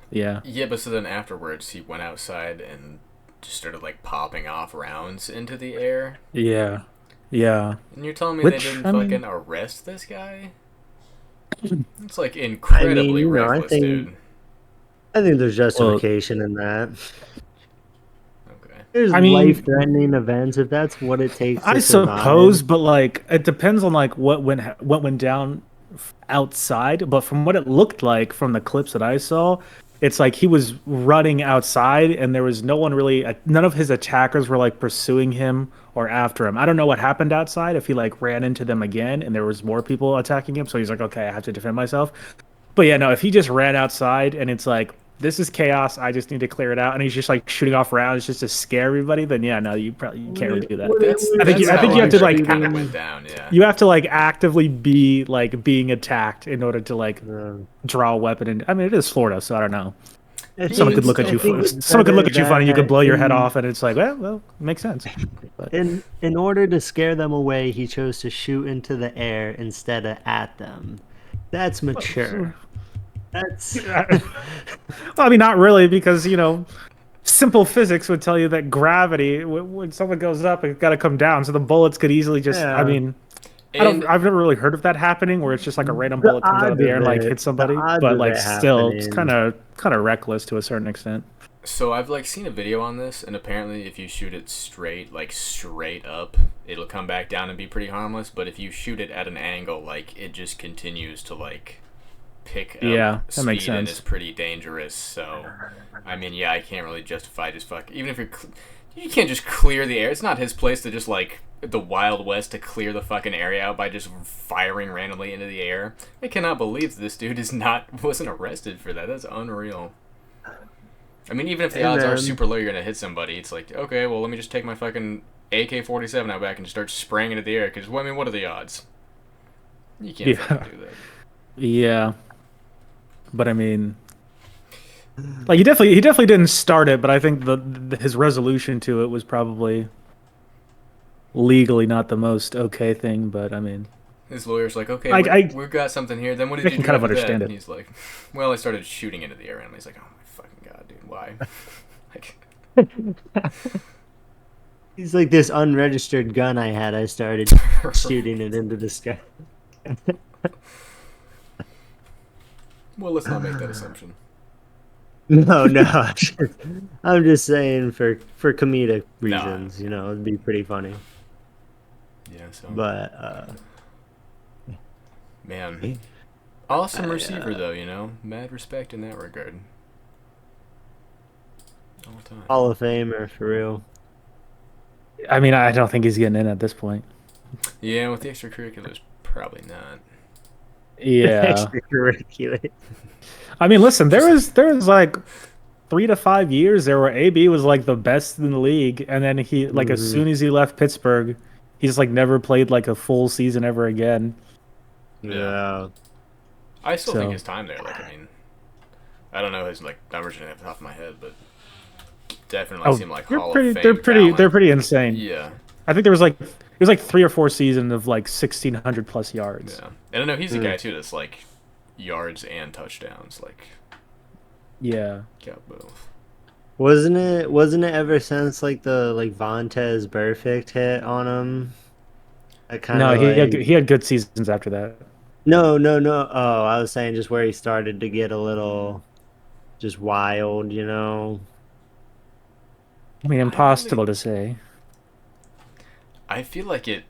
yeah, Yeah, but so then afterwards he went outside and just started like popping off rounds into the air. yeah, yeah. And you're telling me they Which, didn't I mean, fucking arrest this guy? It's like I mean, incredibly you know, reckless, dude. I think there's well, justification in that. Okay. There's I mean, life-threatening events if that's what it takes to I survive. suppose, but like it depends on like what went down outside. But from what it looked like from the clips that I saw, it's like he was running outside, and there was no one really. None of his attackers were like pursuing him or after him. I don't know what happened outside. If he like ran into them again, and there was more people attacking him, so he's like, okay, I have to defend myself. But yeah, no, if he just ran outside and it's like this is chaos, I just need to clear it out, and he's just like shooting off rounds just to scare everybody, then yeah, no, you can't really do that. I think That's I think how you I have to heard like it kind of went down. Yeah. you have to like actively be like being attacked in order to like Uh, draw a weapon. And I mean, it is Florida, so I don't know. I Someone could think look Still at you. I think though. it's Someone could look better at you funny. You could that blow your head off, and it's like, well, it makes sense. But in order to scare them away, he chose to shoot into the air instead of at them. That's mature. That's well, I mean, not really, because simple physics would tell you that gravity, when someone goes up, it's got to come down. So the bullets could easily just. I yeah. mean, And I've never really heard of that happening, where it's just like a random The bullet comes out of odds the air of and like it, hits the somebody. odds But of like, it still, it's happening. kind of reckless to a certain extent. so I've like seen a video on this, and apparently if you shoot it straight, like straight up, it'll come back down and be pretty harmless. But if you shoot it at an angle, like it just continues to like pick up Yeah, that makes speed and sense. is pretty dangerous. So, I mean, yeah, I can't really justify just even if you can't just clear the air. It's not his place to just like the Wild West to clear the fucking area out by just firing randomly into the air. I cannot believe this dude wasn't arrested for that. That's unreal. I mean, even if the Hey odds are man, super low, you're gonna hit somebody. It's like, okay, well, let me just take my fucking AK-47 out back and just start spraying into the air. Because, well, I mean, what are the odds? You can't Yeah, fucking do that. yeah. But I mean, like he definitely didn't start it, but I think his resolution to it was probably legally not the most okay thing. But I mean, His lawyer's like, okay, I we've got something here. Then what did I you can do kind of after that? understand And it. he's like, well, I started shooting into the air. And he's like, oh my fucking god, dude, why? Like, he's like this unregistered gun I had. I started shooting it into the sky. well, let's not make that assumption. No, no. I'm just saying for comedic No. reasons. You know, it'd be pretty funny. Yeah, so But man, awesome I, receiver though. Mad respect in that regard. All time. Hall of Famer for real. I mean, I don't think he's getting in at this point. Yeah, with the extracurriculars, probably not. Yeah, Extracurricular. I mean, listen, there was like 3 to 5 years there where AB was like the best in the league, and then he like as Hmm. soon as he left Pittsburgh, he's like never played like a full season ever again. Yeah. I still think So his time there. Like, I mean, I don't know his like numbers off the top of my head, but definitely oh, seem like they're Hall of pretty Fame they're pretty they're talent. pretty insane. Yeah. I think there was like it was like 3 or 4 seasons of like 1,600 plus yards. Yeah, and I know he's a Mm. guy too that's like yards and touchdowns. Like Yeah. got both. Wasn't it ever since like the like Vontez perfect hit on him? I kind No, of like he had good seasons after that. no. Oh, I was saying just where he started to get a little just wild, you know. I mean, I really, impossible to say. I feel like it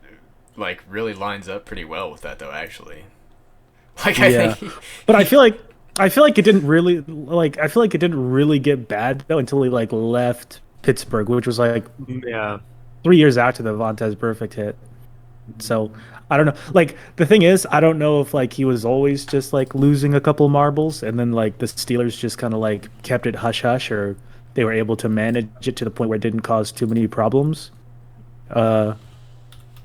like really lines up pretty well with that though. Actually, like I think Yeah, but I feel like it didn't really like I feel like it didn't really get bad though until he like left Pittsburgh, which was like Yeah. 3 years after the Vontez perfect hit. So I don't know. Like the thing is, I don't know if like he was always just like losing a couple marbles, and then like the Steelers just kind of like kept it hush hush, or they were able to manage it to the point where it didn't cause too many problems. Uh,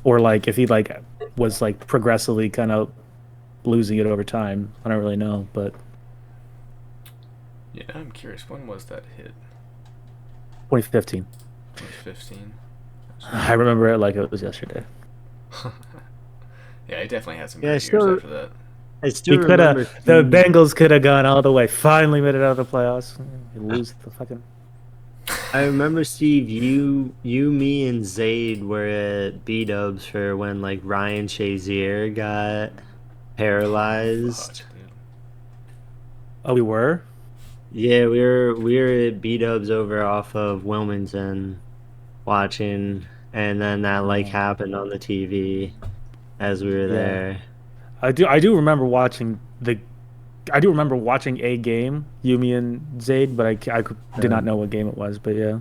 or like if he like was like progressively kind of losing it over time. I don't really know, but yeah, I'm curious. When was that hit? 2015. 2015. I remember it like it was yesterday. Yeah, he definitely had some Yeah, great years after that. I still He could have, remember the seeing Bengals could have gone all the way. Finally made it out of the playoffs. You lose the fucking. I remember Steve, me, and Zayd were at B Dubs for when like Ryan Shazier got Oh fuck, paralyzed. dude. Oh, we were. Yeah, we were at B Dubs over off of Wilmington watching, and then that like Oh, happened on the TV as we were yeah, there. I do remember watching the. I do remember watching a game, Yumi and Zayd, but did not Um, know what game it was. But yeah,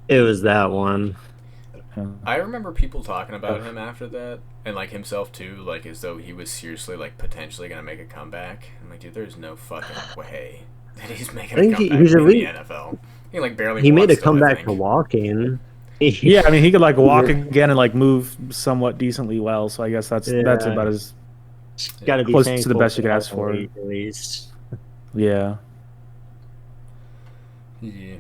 it was that one. yeah. I remember people talking about him after that, and like himself too, like as though he was seriously like potentially gonna make a comeback. I'm like, dude, there's no fucking way that he's I making a think comeback he's at in the least NFL. He like barely he made walks a still, I comeback to think. walking. Yeah, I mean, he could like walk again and like move somewhat decently well. So I guess that's Yeah, about as got to Yeah. be close to the thankful best for you could that ask at for. least. Yeah. Yeah.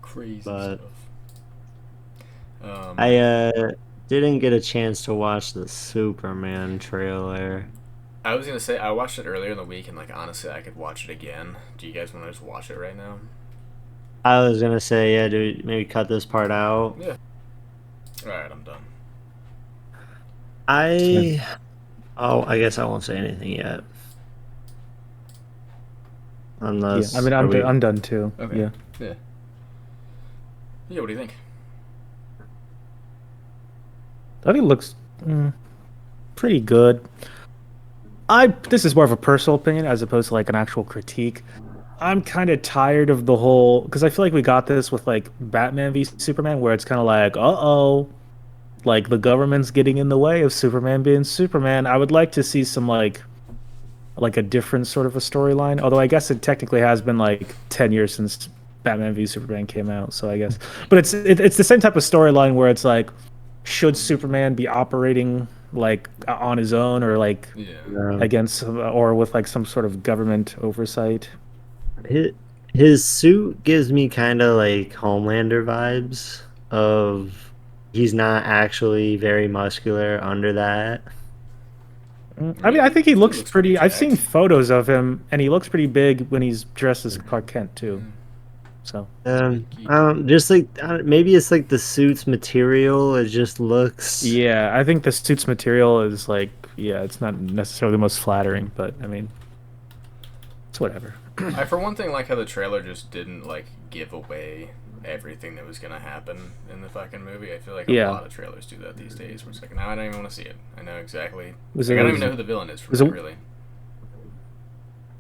Crazy But stuff. I didn't get a chance to watch the Superman trailer. I was gonna say I watched it earlier in the week, and like honestly, I could watch it again. Do you guys want to just watch it right now? I was gonna say, yeah, dude, maybe cut this part out. Yeah. All right, I'm done. Yeah. I I guess I won't say anything yet. Yeah. I Unless mean, are we I'm done too. Okay. Yeah. Yeah. Yeah. What do you think? I think it looks pretty good. This is more of a personal opinion as opposed to like an actual critique. I'm kind of tired of the whole because I feel like we got this with like Batman v Superman, where it's kind of like, uh-oh, like the government's getting in the way of Superman being Superman. I would like to see some like a different sort of a storyline. Although I guess it technically has been like 10 years since Batman v Superman came out, so I guess. But it's the same type of storyline where it's like, should Superman be operating like on his own or like Yeah. against or with like some sort of government oversight? his, his suit gives me kind of like Homelander vibes of he's not actually very muscular under that. I mean, I think he Dude looks looks pretty pretty. I've seen jacked. photos of him, and he looks pretty big when he's dressed as Clark Kent too. So Sneaky. Just like maybe it's like the suit's material. It just looks. yeah, I think the suit's material is like, yeah, it's not necessarily the most flattering, but I mean, it's whatever. I for one thing like how the trailer just didn't like give away everything that was gonna happen in the fucking movie. I feel like a Yeah. lot of trailers do that these days. Where it's like, now I don't even want to see it. I know exactly. Was Like, it I don't was, even know who the villain is from was that, it really.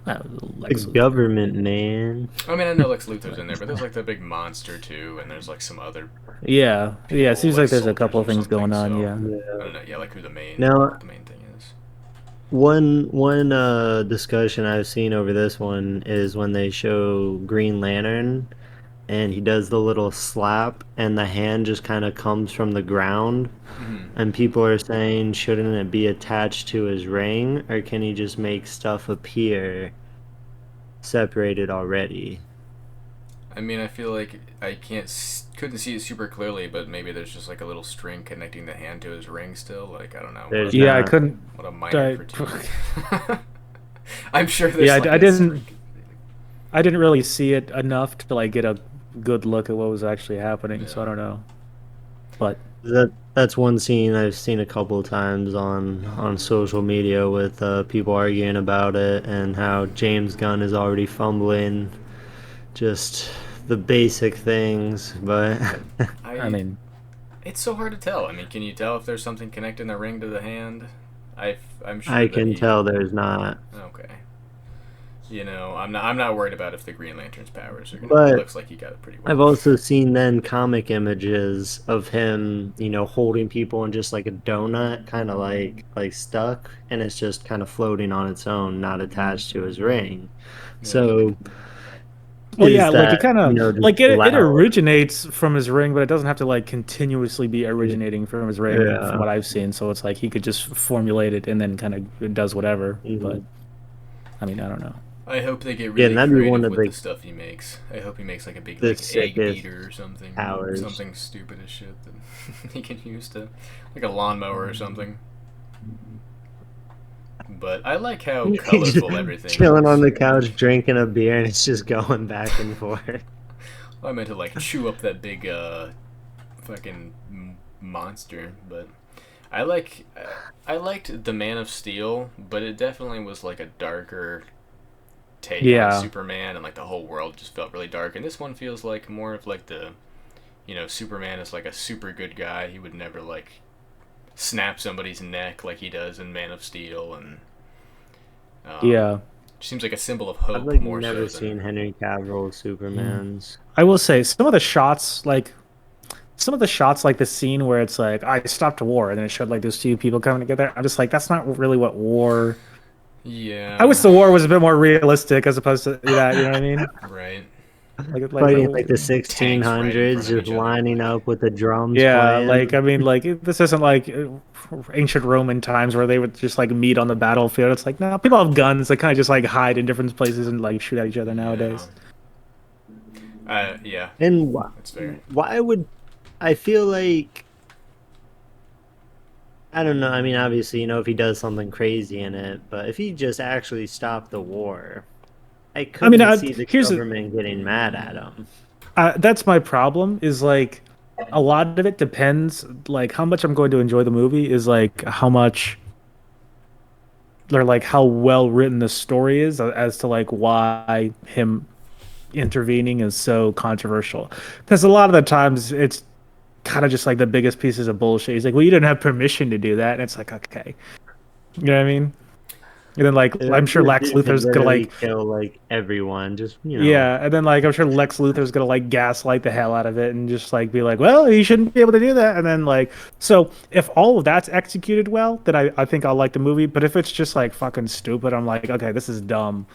The Lex Luthor? government, man. I mean, I know Lex Luthor's in there, but there's like the big monster too, and there's like some other Yeah, yeah. It people, seems like like there's a soldiers couple or of things something. going on. So Yeah. I Yeah. don't know. Yeah, like who the main Now, thing is. one discussion I've seen over this one is when they show Green Lantern and he does the little slap and the hand just kind of comes from the ground, Hmm. and people are saying shouldn't it be attached to his ring, or can he just make stuff appear separated already? I mean, I feel like I couldn't see it super clearly, but maybe there's just like a little string connecting the hand to his ring still. Like, I don't know. There's Yeah, I not. couldn't. What a minor I, critique. I'm sure yeah, there's like I a string. didn't. I didn't really see it enough to like get a good look at what was actually happening. So I Yeah. don't know. But That's one scene I've seen a couple of times on social media with people arguing about it and how James Gunn is already fumbling just the basic things, but I I mean, It's so hard to tell. I mean, can you tell if there's something connecting the ring to the hand? I'm sure I that can he. tell there's not. Okay. You know, I'm not worried about if the Green Lantern's powers are gonna. It But looks like he got it pretty I've well. also seen then comic images of him, holding people in just like a donut, kind of like stuck, and it's just kind of floating on its own, not attached to his ring. Yeah. So well, is yeah, like it that, kind of just like it allowed? originates from his ring, but it doesn't have to like continuously be originating from his ring, from Yeah. what I've seen. So it's like he could just formulate it and then kind of does whatever. But Mhm. I mean, I don't know. I hope they get Yeah, and really that'd be one creative of with the stuff he makes. I hope he makes like a big the like egg sickest beater or something, powers. something stupid as shit that he can use to, like a lawnmower or something. But I like how He's just colorful everything chilling is. on the couch drinking a beer and it's just going back and forth. I meant to like chew up that big fucking monster, but I like I liked the Man of Steel, but it definitely was like a darker take on Yeah, Superman, and like the whole world just felt really dark. And this one feels like more of like Superman is like a super good guy. He would never like snap somebody's neck like he does in Man of Steel, and um, yeah. seems like a symbol of I've hope like more never so seen than. Henry Cavill Yeah. Superman's. I will say some of the shots, like the scene where it's like I stopped a war, and then it showed like those two people coming together. I'm just like, that's not really what war. I wish Yeah, the war was a bit more realistic as opposed to that. You know what I mean? right. Like Fighting that. like the Tanks right in 1600s, front of just each other. lining up with the drums Yeah, like playing. I mean, like this isn't like ancient Roman times where they would just like meet on the battlefield. It's like no, people have guns. They kind of just like hide in different places and like shoot at each other Yeah. nowadays. Yeah, And that's fair. why would I feel like I don't know. I mean, obviously, if he does something crazy in it, but if he just actually stopped the war, I I mean, couldn't see the here's government getting mad at him. that's my problem. Is like a lot of it depends. Like how much I'm going to enjoy the movie is like how much or like how well written the story is as to like why him intervening is so controversial. Because a lot of the times it's kind of just like the biggest pieces of bullshit. He's like, well, you didn't have permission to do that. And it's like, okay. You know what I mean? And then like I'm sure This Lex dude could Luthor's gonna literally like kill like everyone. Just yeah, and then like I'm sure Lex Luthor's gonna like gaslight the hell out of it and just like be like, well, you shouldn't be able to do that. And then like so if all of that's executed well, then I think I'll like the movie. But if it's just like fucking stupid, I'm like, okay, this is dumb.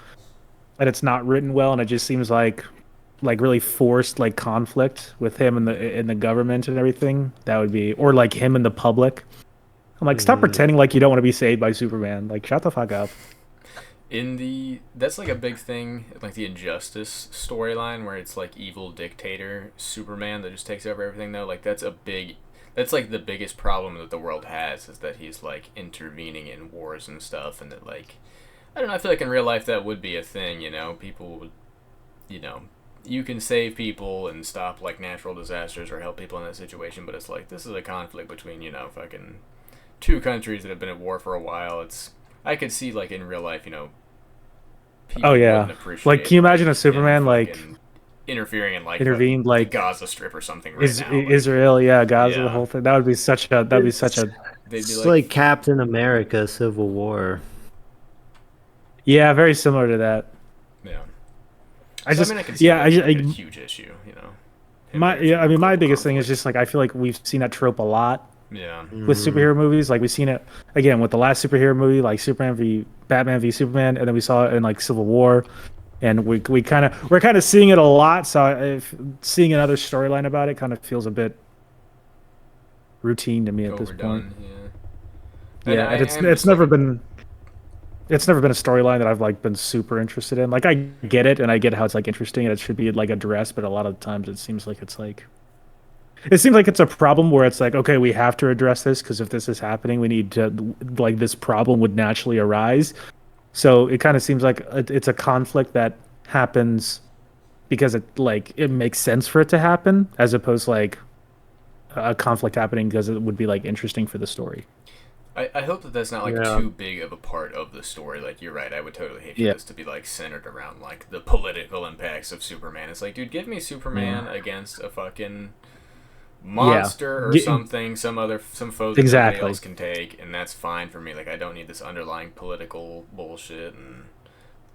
And it's not written well and it just seems like really forced like conflict with him and the government and everything. That would be or like him and the public. I'm like, stop Mhm. pretending like you don't want to be saved by Superman. Like, shut the fuck up. That's like a big thing, like the Injustice storyline, where it's like evil dictator Superman that just takes over everything. Though, like that's like the biggest problem that the world has is that he's like intervening in wars and stuff, and that like I don't know. I feel like in real life that would be a thing. People would, you know, you can save people and stop like natural disasters or help people in that situation, but it's like this is a conflict between fucking two countries that have been at war for a while. I could see like in real life, Oh people wouldn't yeah. Like, appreciate can you imagine a like him Superman like fucking interfering in like intervened the like Gaza Strip or something right is now. Like, Israel, yeah, Gaza, the yeah, whole thing. That would be such It's a they'd be it's like, like Captain America Civil War. yeah, very similar to that. yeah. I So I just mean, I can see yeah, that being like a huge issue. Him my being yeah, I some mean my global biggest thing is conflict. just like I feel like we've seen that trope a lot Yeah, with Mhm. superhero movies. Like we've seen it again with the last superhero movie, like Superman v Batman v Superman, and then we saw it in like Civil War. And we're kind of seeing it a lot. So if seeing another storyline about it kind of feels a bit routine to me at this point. overdone. Yeah, and Yeah, and I'm it's just like never been it's never been a storyline that I've like been super interested in. Like I get it and I get how it's like interesting and it should be like addressed, but a lot of times it seems like it's a problem where it's like, okay, we have to address this because if this is happening, we need to like this problem would naturally arise. So it kind of seems like it's a conflict that happens because it makes sense for it to happen as opposed to like a conflict happening because it would be like interesting for the story. I hope that that's not like Yeah. too big of a part of the story. Like you're right, I would totally hate for Yeah. this to be like centered around like the political impacts of Superman. It's like, dude, give me Superman against a fucking Yeah. monster or G- something, some foe that nobody exactly. else can take, and that's fine for me. Like I don't need this underlying political bullshit and.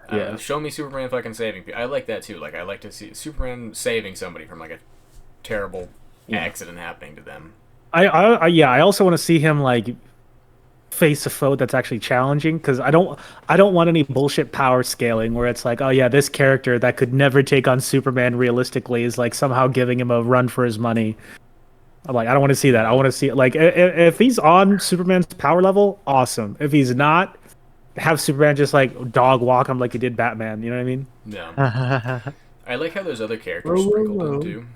I don't know, Yeah. show me Superman fucking saving people. I like that too. Like I like to see Superman saving somebody from like a terrible Yeah. accident happening to them. Yeah, I also want to see him like face a foe that's actually challenging because I don't want any bullshit power scaling where it's like, oh yeah, this character that could never take on Superman realistically is like somehow giving him a run for his money. I'm like, I don't want to see that. I want to see like if he's on Superman's power level, awesome. If he's not, have Superman just like dog walk him like he did Batman. You know what I mean? Yeah. Whoa, I like how there's other characters whoa, sprinkled in whoa. too.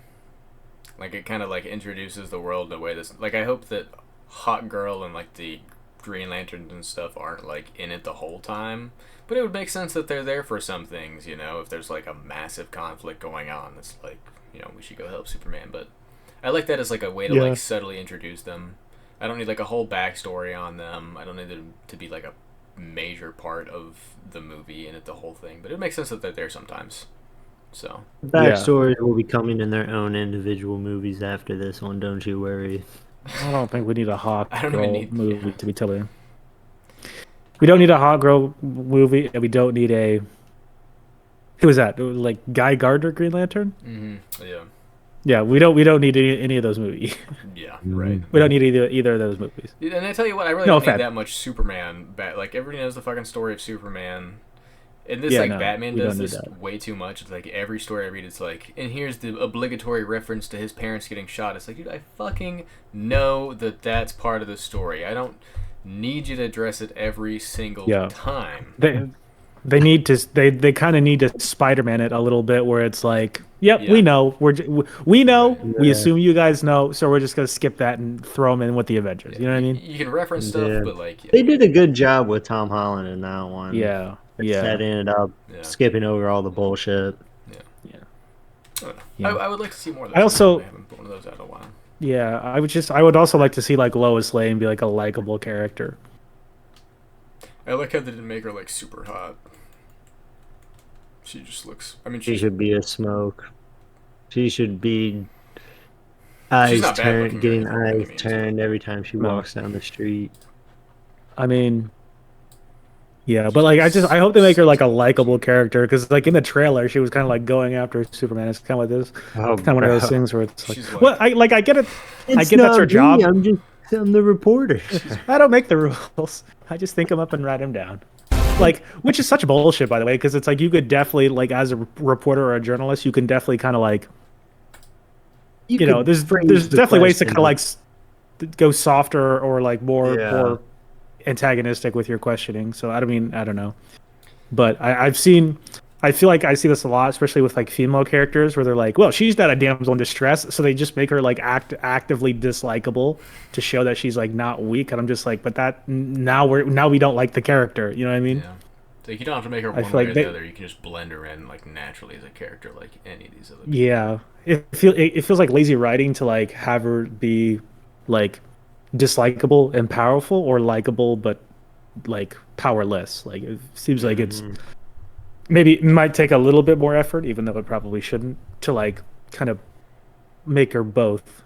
Like it kind of like introduces the world in a way that's like I hope that Hot Girl and like the Green Lanterns and stuff aren't like in it the whole time. But it would make sense that they're there for some things, you know, if there's like a massive conflict going on. It's like, you know, we should go help Superman. But I like that as like a way to Yeah. like subtly introduce them. I don't need like a whole backstory on them. I don't need them to be like a major part of the movie and it the whole thing. But it makes sense that they're there sometimes. So Backstories will be coming in their own individual movies after this one, don't you worry. I don't think we need a Hawk I don't even Girl need movie yeah. to be totally. We don't need a Hawk Girl movie, and we don't need a who was that? Like Guy Gardner Green Lantern? Yeah. Yeah, we don't need any of those movies. Yeah. Right. We don't need either of those movies. And I tell you what, I really No don't need offense. that much Superman. Like everybody knows the fucking story of Superman. And this Yeah, like no, Batman we does don't need this that. way too much. It's like every story I read, it's like, and here's the obligatory reference to his parents getting shot. It's like, dude, I fucking know that that's part of the story. I don't need you to address it every single Yeah. time. They kind of need to Spider-Man it a little bit where it's like, yep, Yeah. we know. We know. Right. We Yeah. assume you guys know, so we're just gonna skip that and throw them in with the Avengers. Yeah, You know what I mean? you can reference stuff, Yeah. but like, They did a good job with Tom Holland in that one. Yeah. Yeah. Setting it up, yeah, skipping over all the bullshit. yeah. Yeah. I don't know. Yeah. I would like to see more of those. I also- I haven't put one of those out in a while. Yeah, I would also like to see like Lois Lane be like a likable character. I like how they didn't make her like super hot. She just looks. I mean, She she's should be a smoke. She should be She's eyes not bad turned, looking or getting anything by any eyes means, turned every time she No. walks down the street. I mean, yeah, but like I hope they make her like a likable character because like in the trailer she was kind of like going after Superman. It's kind of like this, Oh, it's kind of one of those bro. things where it's like, She's like- well, I get it. I It's get that's her not job. me, I'm the reporter. I don't make the rules. I just think them up and write them down. Like, which is such bullshit, by the way, because it's like you could definitely, like, as a reporter or a journalist, you can definitely kind of like, you know, could there's phrase there's the definitely ways to question. kind of like go softer or like more Yeah. antagonistic with your questioning. So I don't know, but I feel like I see this a lot, especially with like female characters, where they're like, well, she's not a damsel in distress, so they just make her like actively dislikable to show that she's like not weak. And I'm just like, but that now we don't like the character. You know what I mean? Yeah. So you don't have to make her I one feel way like or they- the other. You can just blend her in like naturally as a character, like any of these other. Yeah, it feels like lazy writing to like have her be like dislikable and powerful, or likable but like powerless. Like it seems like it's Mhm. maybe it might take a little bit more effort, even though it probably shouldn't, to like kind of make her both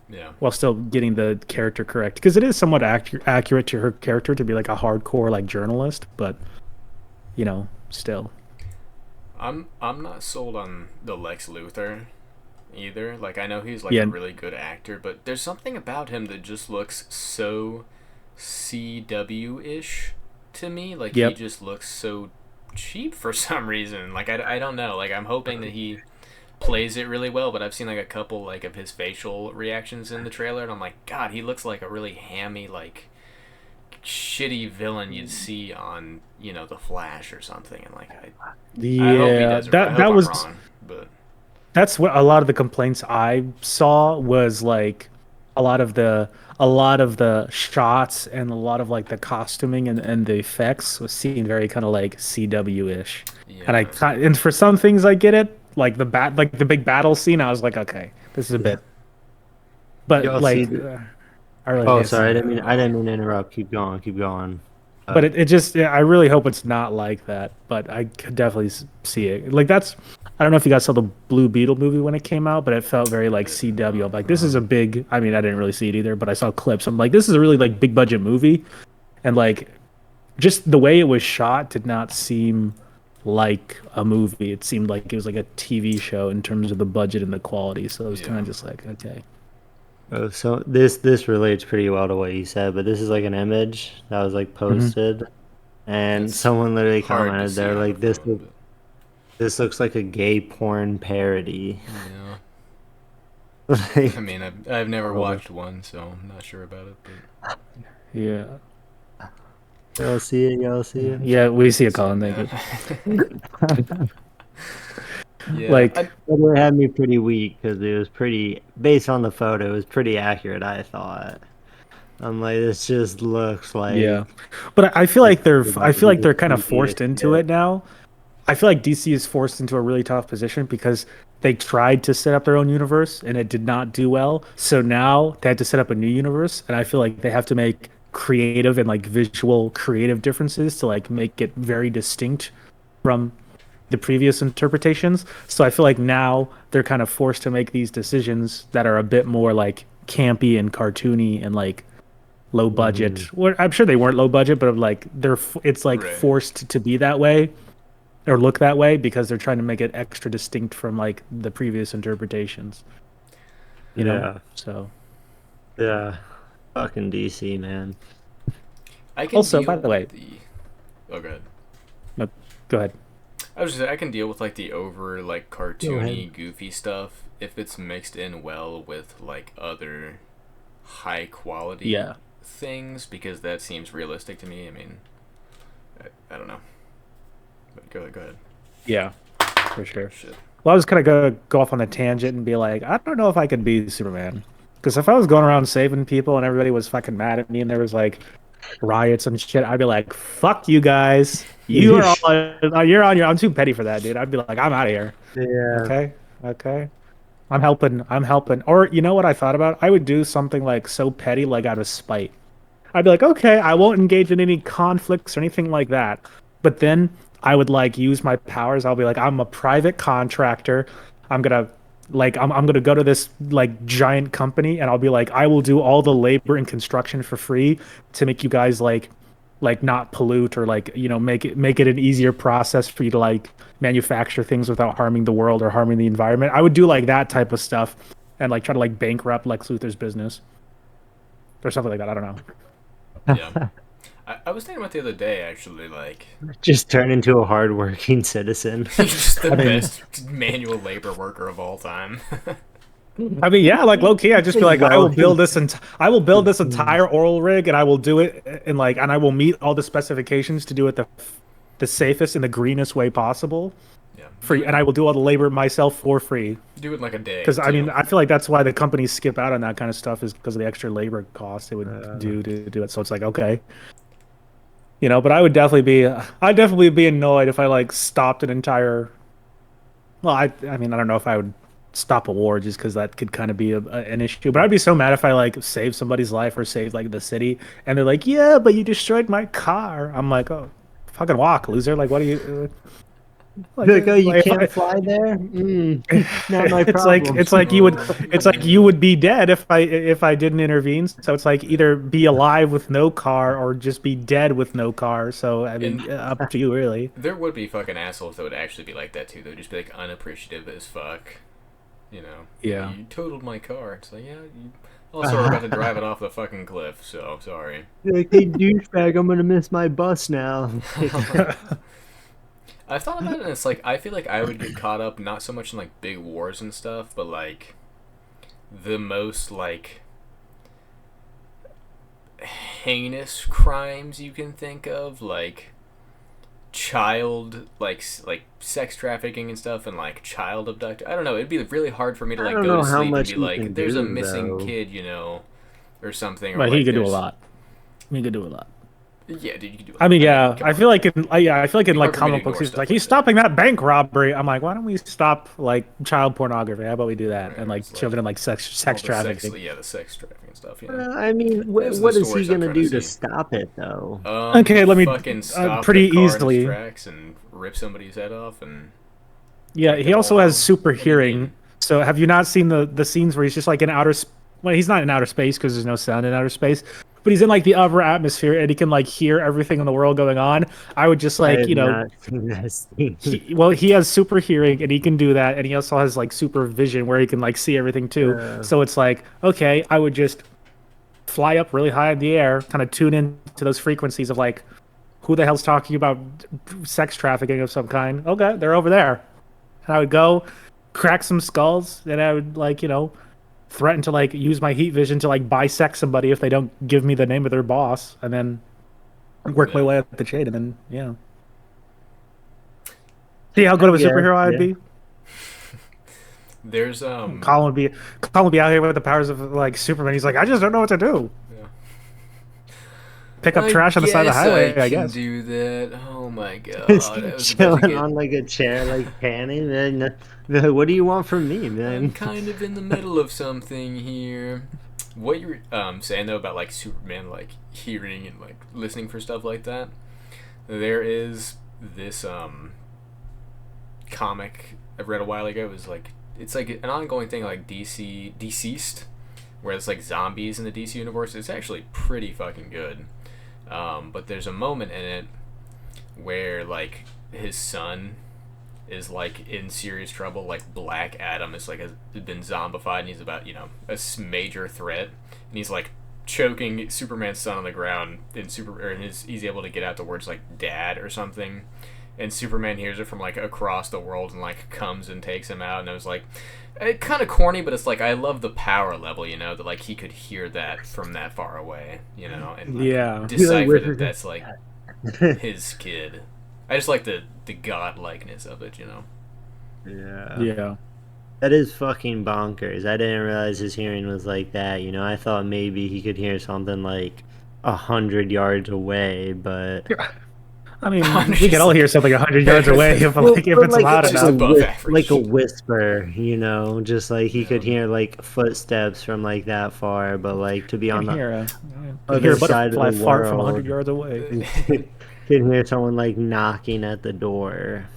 Yeah. while still getting the character correct. Because it is somewhat accurate to her character to be like a hardcore like journalist, but you know, still. I'm not sold on the Lex Luthor either. Like I know he's like Yeah. a really good actor, but there's something about him that just looks so CW-ish to me. Like Yep. he just looks so cheap for some reason. Like I don't know. Like I'm hoping that he plays it really well, but I've seen like a couple like of his facial reactions in the trailer and I'm like, God, he looks like a really hammy like shitty villain you'd see on The Flash or something. And like I hope he Yeah, does it. I hope that I'm was wrong, but that's what a lot of the complaints I saw was like a lot of the a lot of the shots and a lot of like the costuming and the effects was seen very kind of like CW-ish. And yeah, and for some things I get it, like the big battle scene, I was like, okay, this is a Yeah. bit, but Y'all see? like I really Oh, hope it's sorry. not. I didn't mean to interrupt. Keep going. Keep going. But it just yeah, I really hope it's not like that. But I could definitely see it. Like that's I don't know if you guys saw the Blue Beetle movie when it came out, but it felt very I like didn't CW. I'm know. like, this is a big. I mean, I didn't really see it either, but I saw clips. I'm like, this is a really like big budget movie, and like just the way it was shot did not seem like a movie. It seemed like it was like a TV show in terms of the budget and the quality. So it was kind Yeah. of just like, okay, Oh, so this relates pretty well to what you said, but this is like an image that was like hmm posted, and It's someone literally hard to commented, see they're on the like, phone, this looks like a gay porn parody." but yeah. I Like, mean, I've never probably, watched one, so I'm not sure about it. But yeah, y'all see it, y'all see it. yeah. We see it, see, Colin. Thank yeah, you. yeah. Like, But it had me pretty weak because it was pretty, based on the photo, it was pretty accurate, I thought. I'm like, this just looks yeah, like but it's I about to feel be like the they're kind of cheesiest forced into shit. it now. I feel like DC is forced into a really tough position because they tried to set up their own universe and it did not do well. So now they had to set up a new universe, and I feel like they have to make creative and like visual creative differences to like make it very distinct from the previous interpretations. So I feel like now they're kind of forced to make these decisions that are a bit more like campy and cartoony and like low Hmm. budget. Well, I'm sure they weren't low budget, but like it's like Right. forced to be that way or look that way because they're trying to make it extra distinct from like the previous interpretations, you know? Yeah, So yeah. Fucking DC, man. I can also, deal by the with way, the. Oh, good. no, go ahead. I was just I can deal with like the over like Go ahead. cartoony, goofy stuff if it's mixed in well with like other high quality Yeah. things because that seems realistic to me. I mean, I don't know. But go ahead. Yeah, for sure. Shit. Well, I was kind of gonna go off on a tangent and be like, I don't know if I could be Superman. Because if I was going around saving people and everybody was fucking mad at me and there was like riots and shit, I'd be like, fuck you guys. You are all, you're on your, I'm too petty for that, dude. I'd be like, I'm out of here. Yeah. Okay. Okay. I'm helping. I'm helping. Or you know what I thought about? I would do something like so petty, like out of spite. I'd be like, okay, I won't engage in any conflicts or anything like that. But then I would like use my powers. I'll be like, I'm a private contractor. I'm gonna I'm gonna go to this like giant company and I'll be like, I will do all the labor and construction for free to make you guys like not pollute or like make it an easier process for you to like manufacture things without harming the world or harming the environment. I would do like that type of stuff and like try to like bankrupt Lex Luthor's business or something like that. I don't know. Yeah. I was thinking about the other day actually like Just turn into a hardworking citizen. he's just the I mean, best manual labor worker of all time. I mean, yeah, like low key, I'd just be like, I will build Going. this and I will build this entire oil rig, and I will do it in like, and I will meet all the specifications to do it the safest and the greenest way possible, Yeah. free, and I will do all the labor myself for free. Do it in like a day Because I mean, too. I feel like that's why the companies skip out on that kind of stuff is because of the extra labor costs they would Uh, do to do it. So it's like, okay, but I'd definitely be annoyed if I like stopped an entire. Well, I mean, I don't know if I would stop a war just because that could kind of be an issue. But I'd be so mad if I like save somebody's life or save like the city, and they're like, "Yeah, but you destroyed my car." I'm like, "Oh, fucking walk, loser! Like, what do you like, oh, you like if can't fly there? Mm, not my it's like problem. Oh it's like man. you would be dead if I didn't intervene. So it's like either be alive with no car or just be dead with no car. So I And mean, up to you really. there would be fucking assholes that would actually be like that too. They'd just be like unappreciative as fuck. You know, Yeah. you totaled my car. It's like, yeah, you also are about to drive it off the fucking cliff, so sorry. Like, hey, douchebag, I'm gonna miss my bus now. I've thought about it, and it's like I feel like I would get caught up not so much in like big wars and stuff, but like the most like heinous crimes you can think of, like child, like sex trafficking and stuff, and like child abduct. I don't know. It'd be really hard for me to I like don't go to know how sleep and much be he like, can "There's a do missing though. kid," or something, or But he like could do a there's. lot. He could do a lot. Yeah, dude, you can do. I mean, yeah, come I on. feel like I feel like It'd in be like hard for me to comic books, ignore he's stuff like like he's that. stopping that bank robbery. I'm like, why don't we stop like child pornography? How about we do that Right, and like it's shove like it in like all sex the sex, trafficking? yeah, the sex trafficking stuff. Yeah, I mean, those are the what is he stories I'm gonna trying to do to see. stop it though? Okay, let me Fucking stop the pretty car in its easily. tracks and rip somebody's head off and Yeah, take he them all also has home. super What do you hearing. mean? So have you not seen the scenes where he's just like in well, he's not in outer space because there's no sound in outer space, but he's in like the upper atmosphere and he can like hear everything in the world going on. I would just I like, have not seen that scene. he has super hearing and he can do that, and he also has like super vision where he can like see everything too. Uh, So it's like, okay, I would just fly up really high in the air, kind of tune into those frequencies of like, who the hell's talking about sex trafficking of some kind? Okay, they're over there. And I would go crack some skulls, and I would like, threaten to like use my heat vision to like bisect somebody if they don't give me the name of their boss, and then work my Yeah. way up the chain, and then see how good of a yeah, superhero I'd yeah. be. There's Colin would be out here with the powers of like Superman. He's like, I just don't know what to do. Yeah. Pick up I trash on the side of the guess highway, I can guess. do that. Oh my god, Is I he was about to chilling get. on like a chair, like panning? Man, what do you want from me, I'm man? kind of in the middle of something here. What you're saying though about like Superman, like hearing and like listening for stuff like that. There is this comic I read a while ago. It was like it's like an ongoing thing, like DC Deceased, where it's like zombies in the DC universe. It's actually pretty fucking good. But there's a moment in it where like his son is like in serious trouble. Like Black Adam is like has been zombified and he's about a major threat, and he's like choking Superman's son on the ground. And he's able to get out the words like "dad" or something, and Superman hears it from like across the world and like comes and takes him out. And it was like kind of corny, but it's like I love the power level, that like he could hear that from that far away, and like Yeah. decipher that He, like, that's like his kid. I just like the godlikeness of it. Yeah. Yeah. That is fucking bonkers. I didn't realize his hearing was like that. I thought maybe he could hear something like 100 yards away, but I mean, we can all hear something 100 yards away if like if but it's like loud just enough. above average. like a whisper, just like he could Yeah. hear like footsteps from like that far, but like to be I on can the hear other a side of butterfly the fart from world, 100 yards away. can hear someone like knocking at the door.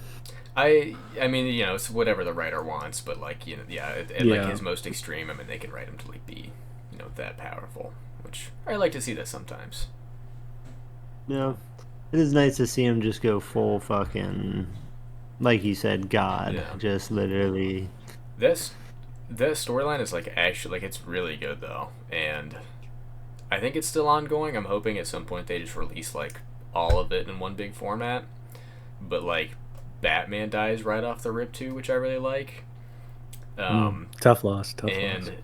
I mean, it's whatever the writer wants, but like, yeah, at like Yeah. his most extreme, I mean, they can write him to like be, that powerful, which I like to see that sometimes. Yeah, it is nice to see him just go full fucking, like you said, God, Yeah. just literally. This that storyline is like actually like it's really good though, and I think it's still ongoing. I'm hoping at some point they just release like all of it in one big format, but like Batman dies right off the rip too, which I really like. Tough loss. And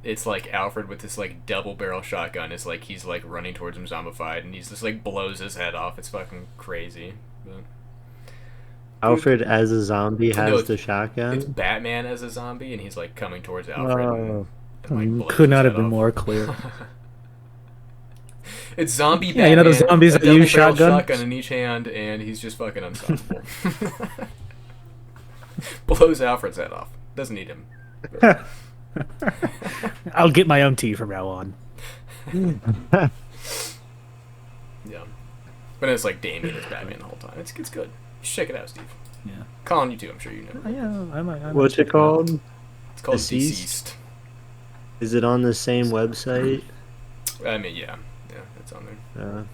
it's like Alfred with this like double barrel shotgun is like he's like running towards him zombified and he's just like blows his head off. It's fucking crazy. But Alfred as a zombie No, has the it's shotgun. Batman as a zombie and he's like coming towards Alfred Oh, and like blows Could his not have head been off. more clear. It's zombie Yeah, Batman, you know those zombies a that use double-barrel shotguns? shotgun in each hand, and he's just fucking unstoppable. Blows Alfred's head off. Doesn't need him. I'll get my own tea from now on. Yeah. But it's like Damien is Batman the whole time. It's good. You should check it out, Steve. Yeah. Colin, you too. I'm sure you know. Yeah, I might what's check it called? It's called Deceased? Deceased. Is it on the same website? I mean, yeah, it's on there.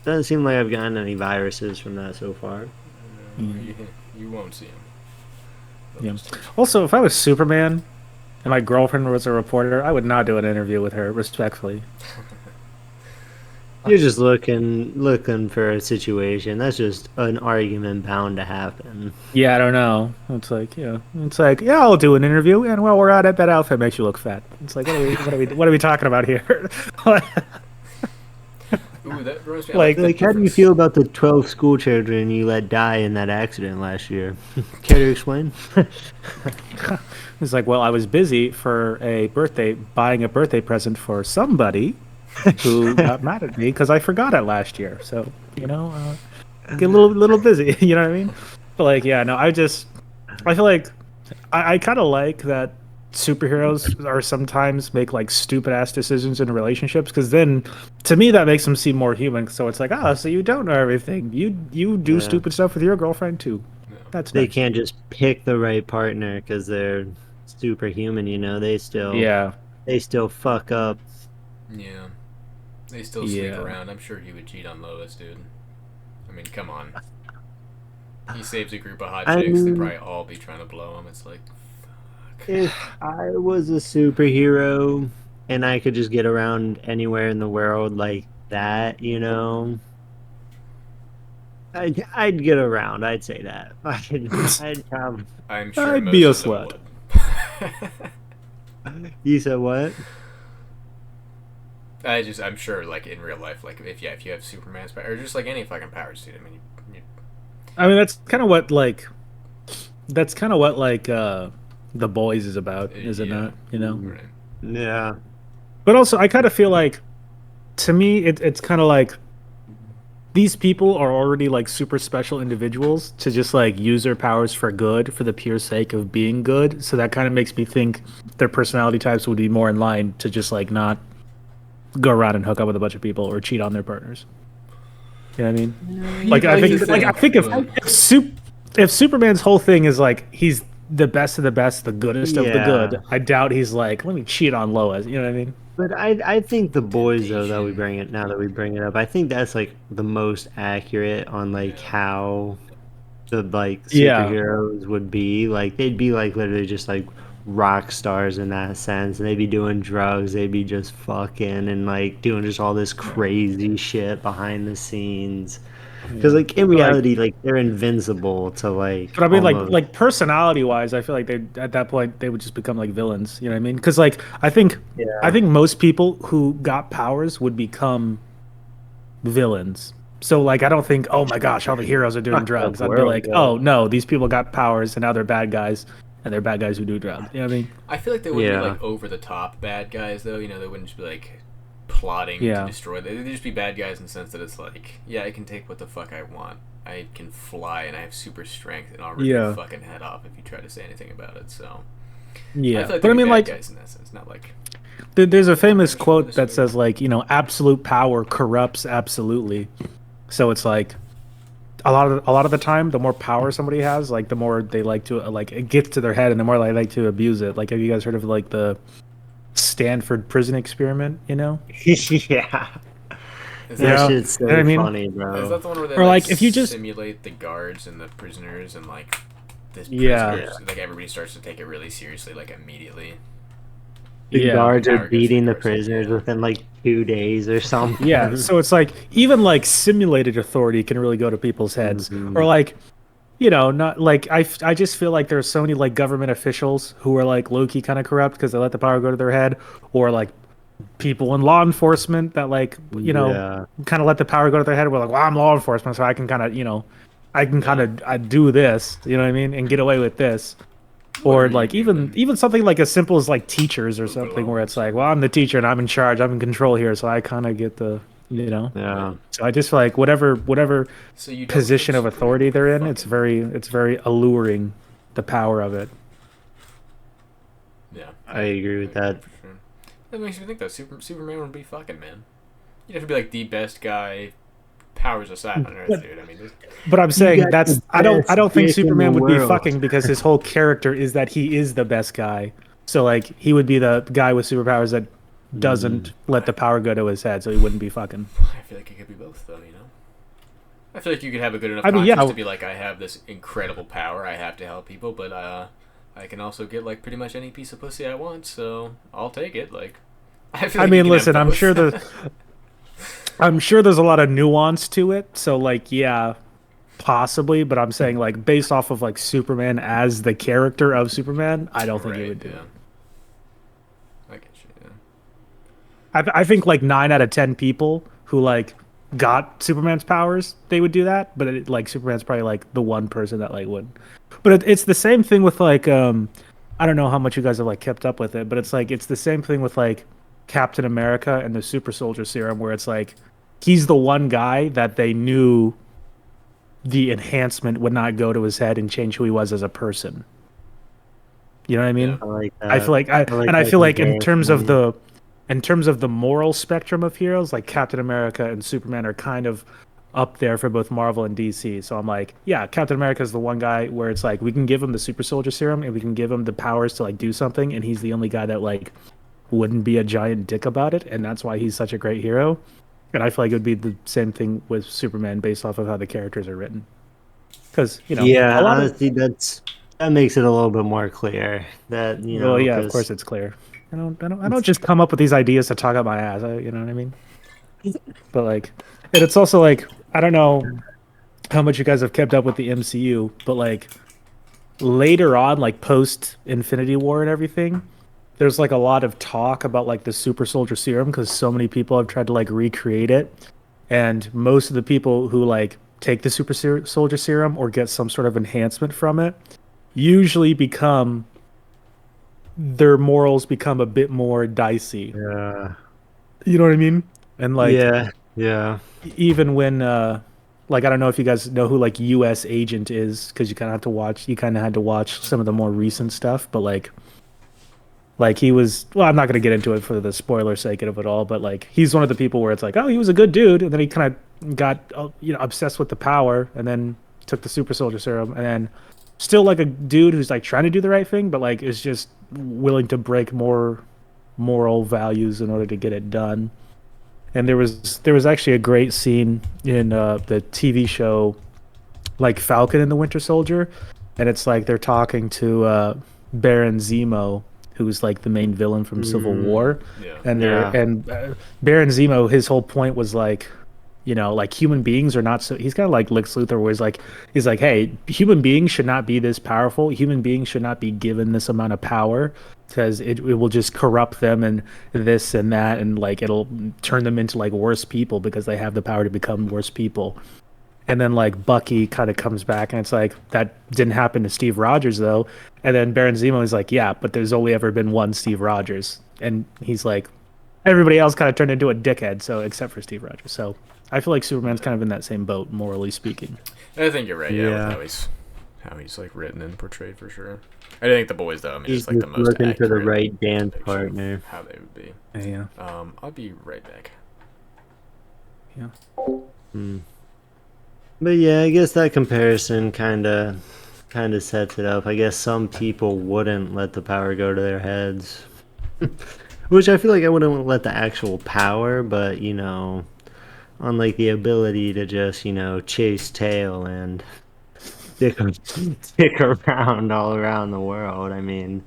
Doesn't seem like I've gotten any viruses from that so far. You won't see him. Yeah. Also, if I was Superman and my girlfriend was a reporter, I would not do an interview with her, respectfully. You're just looking for a situation. That's just an argument bound to happen. Yeah, I don't know. It's like, I'll do an interview, and while we're at it, that outfit makes you look fat. It's like, what are we talking about here? Ooh, that reminds me. I like Like, the Like, how do you difference. feel about the 12 school children you let die in that accident last year? Care to explain? it's like, well, I was busy for a birthday, buying a birthday present for somebody who got mad at me because I forgot it last year. So, get a little busy. You know what I mean? But like, yeah, no, I feel like I kind of like that superheroes are sometimes make like stupid ass decisions in relationships because then to me that makes them seem more human. So it's like, oh, so you don't know everything. You do Yeah. stupid stuff with your girlfriend too. That's They nice. can't just pick the right partner because they're superhuman, They still Yeah. they still fuck up. Yeah, they still sleep Yeah. around. I'm sure he would cheat on Lois, dude. I mean, come on. He saves a group of hot I chicks. They mean, probably all be trying to blow him. It's like, fuck. if I was a superhero and I could just get around anywhere in the world like that, I'd get around. I'd say that. I'd have. I'm sure I'd be most a of them slut. would. You said what? I'm sure, like in real life, like if you have Superman's power, or just like any fucking powers, dude. I mean, I mean, that's kind of what The Boys is about, is it yeah, not? You know. right. Yeah. But also, I kind of feel like, to me, it's kind of like these people are already like super special individuals to just like use their powers for good for the pure sake of being good. So that kind of makes me think their personality types would be more in line to just like not go around and hook up with a bunch of people or cheat on their partners. You know what I mean? You'd like to Like I think, think but if Superman's whole thing is like he's the best of the best, the goodest of the Yeah. good, I doubt he's like, let me cheat on Lois. You know what I mean? But I think the boys though that we temptation. bring it now that we bring it up, I think that's like the most accurate on like Yeah, how the like Yeah. superheroes would be. Like they'd be like literally just like rock stars in that sense, and they'd be doing drugs, they'd be just fucking and like doing just all this crazy shit behind the scenes. Because Yeah. like in But like, reality, like they're invincible to like but I mean, like almost. like personality wise, I feel like they at that point they would just become like villains. You know what I mean? Because like I Yeah. think most people who got powers would become villains. So like I don't think, oh my gosh, all the heroes are doing Fucked up drugs. I'd be world like, though. oh no, these people got powers and now they're bad guys, and they're bad guys who do drugs. You know what I mean? I feel like they wouldn't be Yeah. like over the top bad guys though. You know, they wouldn't just be like plotting to Yeah. destroy. They'd just be bad guys in the sense that it's like, yeah, I can take what the fuck I want. I can fly and I have super strength and I'll rip your Yeah. fucking head off if you try to say anything about it. So I Yeah. feel like But they'd I be mean, bad like, guys in that sense, not like there's a I'm famous gonna show quote this that way. says like, absolute power corrupts absolutely. So it's like a lot of the time, the more power somebody has, like the more they like to like it gets to their head, and the more they like to abuse it. Like, have you guys heard of like the Stanford prison experiment? You know? Yeah. Is You That that know, shit's you know what I so mean? funny, is bro. that the one where they Or like like if you just simulate the guards and the prisoners and like this yeah, prisoners like everybody starts to take it really seriously like immediately. The yeah. The guards are power goes to the beating the guards. prisoners Yeah. within like 2 days or Yeah, something. so it's like even like simulated authority can really go to people's heads. Or Hmm. like, not like I just feel like there's so many like government officials who are like low key kind of corrupt because they let the power go to their head, or like people in law enforcement that like Yeah. kind of let the power go to their head. We're like, well, I'm law enforcement, so I can kind of I can kind Yeah. of do this, you know what I mean, and get away with this. Or Whatever you like even human. even something like as simple as like teachers or something where it's Overlords. like, well, I'm the teacher and I'm in charge, I'm in control here, so I kind of get the Yeah. Yeah. so I just feel like whatever So you don't think position of Superman authority would be they're in, fucking it's very alluring, the power of it. yeah. I agree with agree that. for sure. That makes me think that Superman would be fucking man. You'd have to be like the best guy, powers aside on Earth, But dude. I mean, but I'm You saying got that's the I best don't think dick in the Superman would be world. fucking because his whole character is that he is the best guy. So like he would be the guy with superpowers that Mm. doesn't let the power go to his head, so he wouldn't be fucking. I feel like it could be both, though. You know, I feel like you could have a good enough I mean, conscience yeah, to be like, I have this incredible power, I have to help people, but I can also get like pretty much any piece of pussy I want, so I'll take it. Like, I feel I like you mean, can have listen, I'm sure both. I'm sure there's a lot of nuance to it. So like, yeah, possibly, but I'm saying like based off of like Superman as the character of Superman, I don't think he Right. would do Yeah. it. I get you. Yeah. I think like 9 out of 10 people who like got Superman's powers, they would do that. But like Superman's probably like the one person that like would. But it's the same thing with like I don't know how much you guys have like kept up with it, but it's like it's the same thing with like Captain America and the Super Soldier Serum, where it's like he's the one guy that they knew the enhancement would not go to his head and change who he was as a person. You know what I Yeah. mean? I like I feel that. like I I like and I that feel like comparison. in terms of the moral spectrum of heroes, like Captain America and Superman are kind of up there for both Marvel and DC. So I'm like, yeah, Captain America is the one guy where it's like we can give him the super soldier serum and we can give him the powers to like do something, and he's the only guy that like wouldn't be a giant dick about it, and that's why he's such a great hero. And I feel like it would be the same thing with Superman based off of how the characters are written. Because, a Yeah, lot of honestly, that makes it a little bit more clear that, well, yeah, of because course it's clear. I don't just come up with these ideas to talk out my ass. You know what I mean? But like, and it's also like I don't know how much you guys have kept up with the MCU, but like later on, like post Infinity War and everything, there's like a lot of talk about like the super soldier serum because so many people have tried to like recreate it, and most of the people who like take the soldier serum or get some sort of enhancement from it usually become their morals become a bit more dicey. yeah, You know what I mean? And like yeah, yeah. even when like I don't know if you guys know who like US agent is because you kind of had to watch some of the more recent stuff, but like he was well, I'm not going to get into it for the spoiler sake of it all, but like he's one of the people where it's like, oh, he was a good dude, and then he kind of got obsessed with the power, and then took the super soldier serum, and then still like a dude who's like trying to do the right thing, but like is just willing to break more moral values in order to get it done. And there was actually a great scene in the TV show like Falcon and the Winter Soldier, and it's like they're talking to Baron Zemo, who's like the main villain from Civil Mm, War, Yeah. and yeah, Baron Zemo, his whole point was like, like human beings are not so. He's kind of like Lex Luthor, where he's like, hey, human beings should not be this powerful. Human beings should not be given this amount of power because it will just corrupt them and this and that, and like it'll turn them into like worse people because they have the power to become worse people. And then like Bucky kind of comes back and it's like that didn't happen to Steve Rogers though. And then Baron Zemo is like, yeah, but there's only ever been one Steve Rogers. And he's like, everybody else kind of turned into a dickhead, so except for Steve Rogers. So I feel like Superman's kind of in that same boat, morally speaking. I think you're right. Yeah, with yeah. how he's like written and portrayed for sure. I think the boys though. I mean, He's it's like the just most looking for the accurate right dance depiction of partner. how they would be. Yeah. I'll be right back. Yeah. Hmm. But yeah, I guess that comparison kind of sets it up. I guess some people wouldn't let the power go to their heads, which I feel like I wouldn't let the actual power, but on like the ability to just chase tail and stick stick around all around the world. I mean,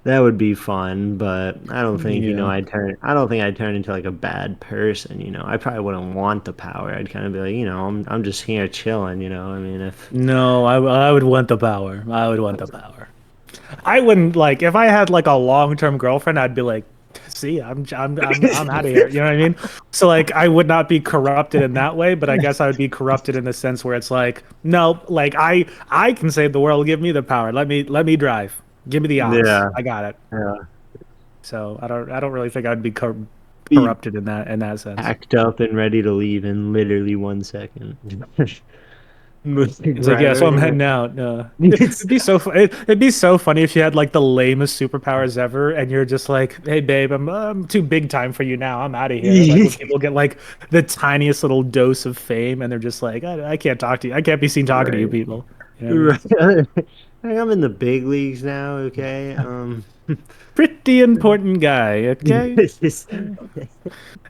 that would be fun, but I don't think Yeah. I don't think I'd turn into like a bad person. I probably wouldn't want the power. I'd kind of be like, I'm just here chilling. I mean, if No, I would want the power. I would want the power. I wouldn't like if I had like a long-term girlfriend, I'd be like, see, I'm out of here. You know what I mean? So like I would not be corrupted in that way, but I guess I would be corrupted in the sense where it's like, no, like I can save the world. Give me the power. Let me drive. Give me the ops. yeah, I got it. yeah, So I don't really think I'd be be corrupted in that sense. packed up and ready to leave in literally 1 second. It's like, yeah, Right, so I'm right, heading out. right. It'd be so it'd be so funny if you had like the lamest superpowers ever, and you're just like, "Hey, babe, I'm too big time for you now. I'm out of here." Like when people get like the tiniest little dose of fame, and they're just like, "I can't talk to you. I can't be seen talking to you, Right. people." You know what I mean? Right. Like, I'm in the big leagues now, okay? Pretty important guy, okay? It's just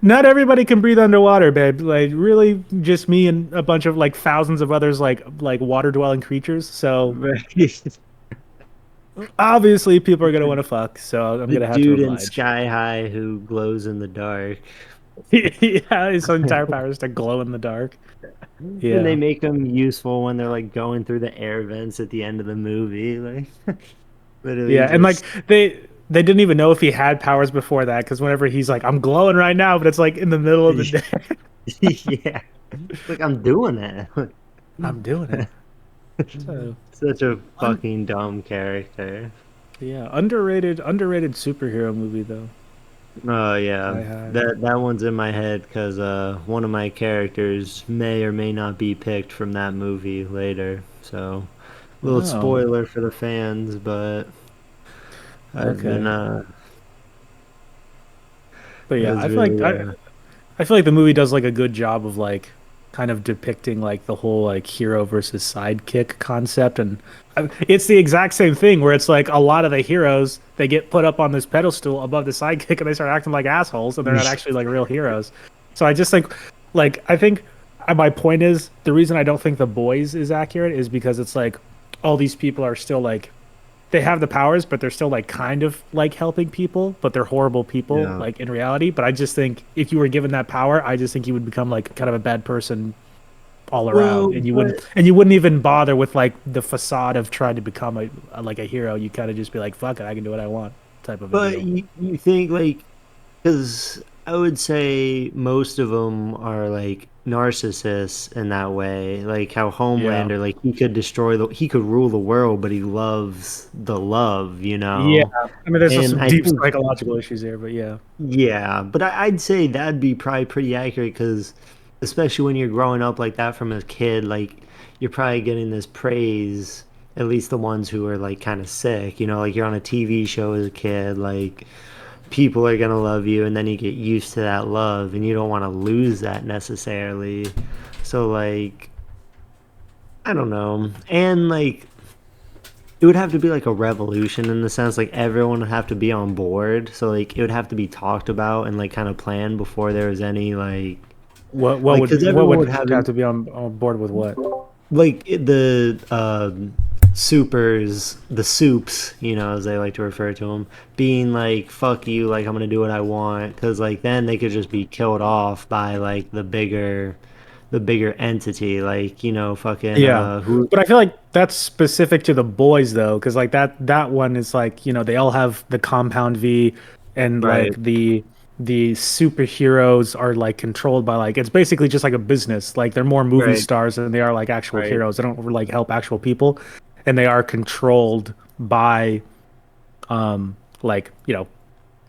Not everybody can breathe underwater, babe. Like really, just me and a bunch of like thousands of others like water dwelling creatures. So right. obviously, people are gonna want to fuck, so I'm The gonna have to dude in oblige. Sky High who glows in the dark. Yeah, his entire power is to glow in the dark. And they Yeah. make them useful when they're like going through the air vents at the end of the movie, like literally Yeah, and like just they didn't even know if he had powers before that because whenever he's like, I'm glowing right now, but it's like in the middle of the day. yeah. Like I'm doing it. I'm doing it. So Such a un fucking dumb character. yeah, underrated superhero movie though. Oh yeah, Die Hard. that one's in my head because one of my characters may or may not be picked from that movie later. So, little Oh, spoiler for the fans, but I've been okay. But it yeah, was really I feel like the movie does like a good job of like kind of depicting like the whole like hero versus sidekick concept and it's the exact same thing where it's like a lot of the heroes they get put up on this pedestal above the sidekick and they start acting like assholes and they're not actually like real heroes. So I just think I think my point is the reason I don't think The Boys is accurate is because it's like all these people are still like they have the powers, but they're still like kind of like helping people, but they're horrible people yeah. like in reality. But I just think if you were given that power, I just think you would become like kind of a bad person all around, Well, and but you wouldn't even bother with like the facade of trying to become like a hero. You kind of just be like, fuck it, I can do what I want, type of a but deal. you think like because I would say most of them are like narcissists in that way, like how Yeah. Homelander, like he could rule the world, but he loves the love, you Yeah. know. I mean, there's And some I deep think psychological issues there, but yeah. yeah, but I'd say that'd be probably pretty accurate because, especially when you're growing up like that from a kid, like you're probably getting this praise. At least the ones who are like kind of sick, you know, like you're on a TV show as a kid, like people are gonna love you, and then you get used to that love, and you don't want to lose that necessarily. So like, I don't know, and like it would have to be like a revolution in the sense like everyone would have to be on board. So like it would have to be talked about and like kind of planned before there was any like because What everyone would would have have to be on board with what? like the supers, the soups, you know, as they like to refer to them, being like "fuck you," like I'm gonna do what I want, because like then they could just be killed off by like the bigger entity, like you know, fucking Yeah. who, But I feel like that's specific to the boys though, because like that one is like, you know, they all have the compound V and right, like the superheroes are like controlled by like it's basically just like a business. Like they're more movie right, stars than they are like actual right, heroes. They don't like help actual people. And they are controlled by like, you know,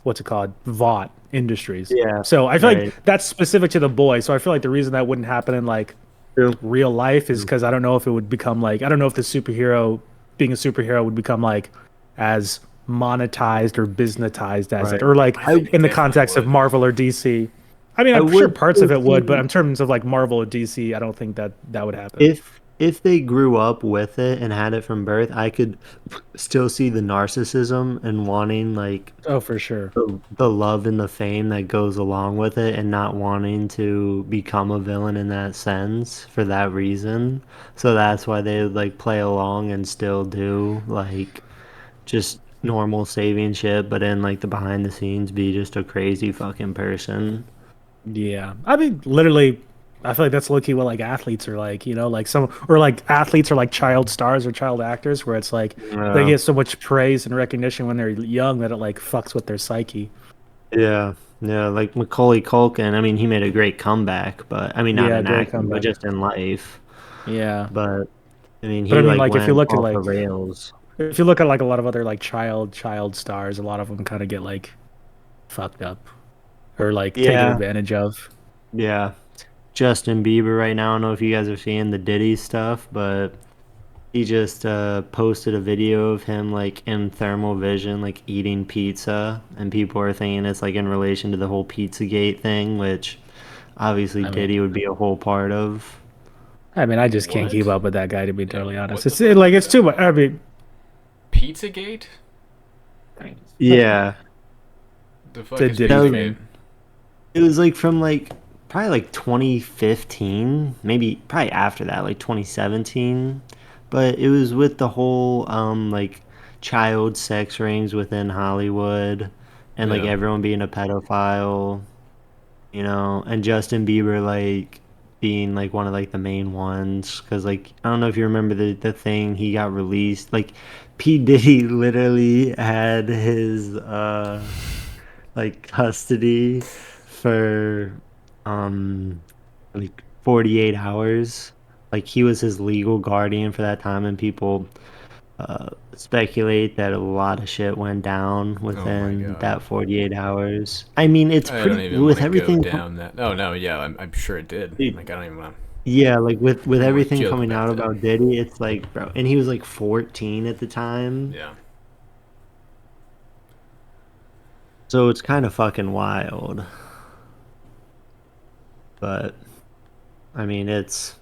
what's it called? Vought Industries. yeah, So I feel like right, that's specific to the boys. So I feel like the reason that wouldn't happen in like true, real life is true. because I don't know if it would become like I don't know if the superhero being a superhero would become like as monetized or businessized as it Right. or like I I think it in the definitely context of would. Marvel or DC. I mean, I I'm sure would parts still of it would, but see in terms of like Marvel or DC, I don't think that that would happen. if they grew up with it and had it from birth, I could still see the narcissism and wanting like Oh, for sure. the love and the fame that goes along with it and not wanting to become a villain in that sense for that reason. So that's why they would like play along and still do like just normal saving shit, but in like the behind the scenes be just a crazy fucking person. Yeah. I mean, literally, I feel like that's low-key what like athletes are like, you know, like some or like athletes are like child stars or child actors where it's like they Yeah. get so much praise and recognition when they're young that it like fucks with their psyche. Yeah. Yeah, like Macaulay Culkin. I mean, he made a great comeback, but I mean, not Yeah, in great acting, but comeback. just in life. Yeah. But I mean, But I he mean like like went off the rails. if you look at like a lot of other like child stars, a lot of them kind of get like fucked up or like taken Yeah, advantage of. yeah. Justin Bieber right now. I don't know if you guys are seeing the Diddy stuff, but he just posted a video of him like in thermal vision, like eating pizza, and people are thinking it's like in relation to the whole Pizzagate thing, which obviously I mean, Diddy would be a whole part of. I just can't keep What? up with that guy to be Yeah, totally honest. what the It's fuck like was it's too much. that? I mean, Pizzagate? Yeah, The it's fuck a is that Diddy was Pizzagate? thing. it was like from like probably like 2015, maybe probably after that, like 2017. But it was with the whole like child sex rings within Hollywood and like Yeah. everyone being a pedophile. and Justin Bieber like being like one of like the main ones because like I don't know if you remember the thing he got released like P Diddy literally had his like custody for like 48 hours. Like he was his legal guardian for that time, and people speculate that a lot of shit went down Oh my within god. that 48 hours. I mean, it's I don't pretty even want with to go everything. down that. Oh no, yeah, I'm sure it did. Dude, Like I don't even want. yeah, like with I don't want to everything joke coming about out that. about Diddy, it's like, bro, and he was like 14 at the time, Yeah. so it's kind of fucking wild. But I mean, it's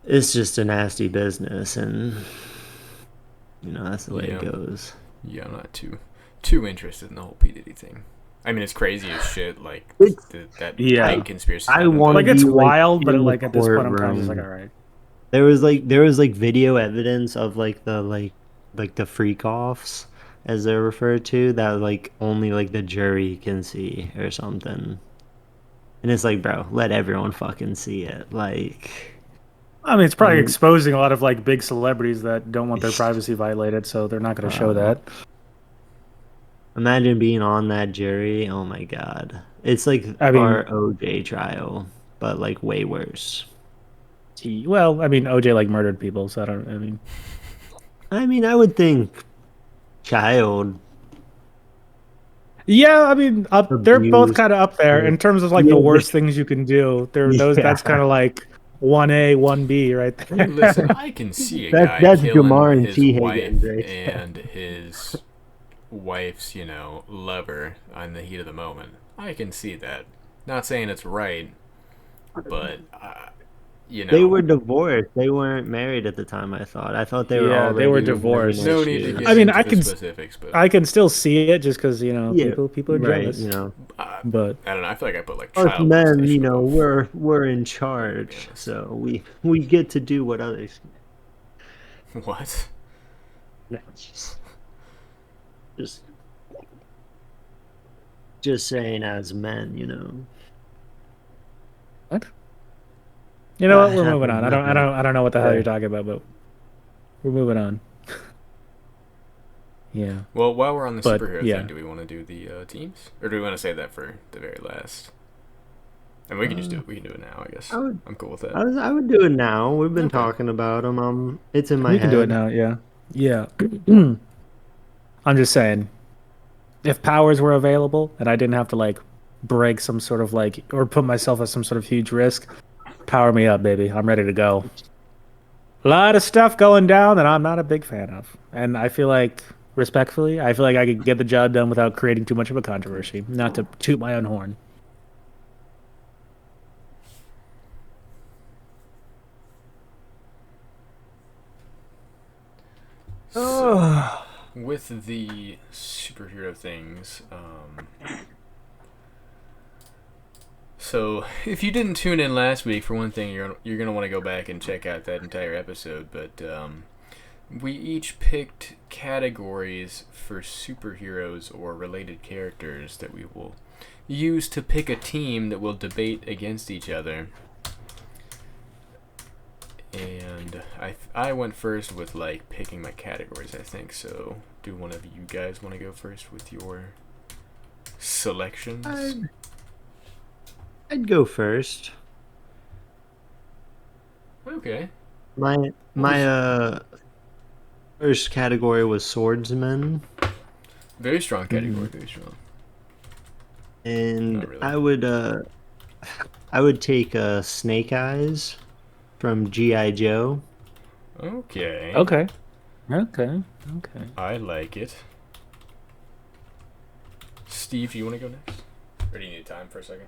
just a nasty business, and that's the way it Yeah. goes. Yeah, I'm not too interested in the whole P Diddy thing. I mean, it's crazy as shit. Like It's that Yeah. big conspiracies I happen, want to but Like it's be like wild, but in the like at this point, I'm kind of just like, courtroom. all right. There was like video evidence of like the freak offs as they're referred to that like only like the jury can see or something. And it's like, bro, let everyone fucking see it. Like, I mean, it's I probably mean, exposing a lot of like big celebrities that don't want their privacy violated, so they're not going to show uh, that. imagine being on that jury. Oh my God. It's like I mean, our OJ trial, but like way worse. well, I mean, OJ like murdered people, so I don't. I mean, I mean, I would think child yeah, I mean, they're both abuse. kind of up there in terms of like the Yeah, worst things you can do. They're those. That's yeah. kind of like 1A, 1B right I mean, listen, there. I can see a That guy that's killing Jamar and his T wife Higgins right there. and his wife's, lover on the heat of the moment. I can see that. Not saying it's right, but They were divorced. They weren't married at the time, I thought. I thought they were Yeah, they were already having divorced. no need to get I issues. mean, into the specifics, but I can still see it just because Yeah, people are right, jealous. I, But I don't know. I feel like I put like us child men, molestation above we're in murder, to be charge, honest. so we get to do what others What? just just saying as men. what? You know what? We're moving Nothing, on. nothing. I don't know what the hell Yeah. you're talking about, but we're moving on. Yeah, Well, while we're on the but superhero thing, yeah. do we want to do the teams, or do we want to save that for the very last? And we can just do Uh, it. We can do it now, I guess. I would I'm cool with that. I would do it now. We've been Okay. talking about them. It's in my We can do it head. now. Yeah, yeah. I'm just saying, if powers were available and I didn't have to like break some sort of like or put myself at some sort of huge risk, power me up, baby. I'm ready to go. A lot of stuff going down that I'm not a big fan of, and I feel like, respectfully, I feel like I could get the job done without creating too much of a controversy. Not to toot my own horn. So, with the superhero things, so if you didn't tune in last week, for one thing, you're gonna want to go back and check out that entire episode. But we each picked categories for superheroes or related characters that we will use to pick a team that will debate against each other. And I went first with like picking my categories, I think. So do one of you guys want to go first with your selections? I'd go first. Okay. My first category was swordsman, Very strong category, Mhm. very strong. and Not really. I would take Snake Eyes from GI Joe. Okay. Okay. Okay. Okay. I like it. Steve, you want to go next? Or do you need time for a second?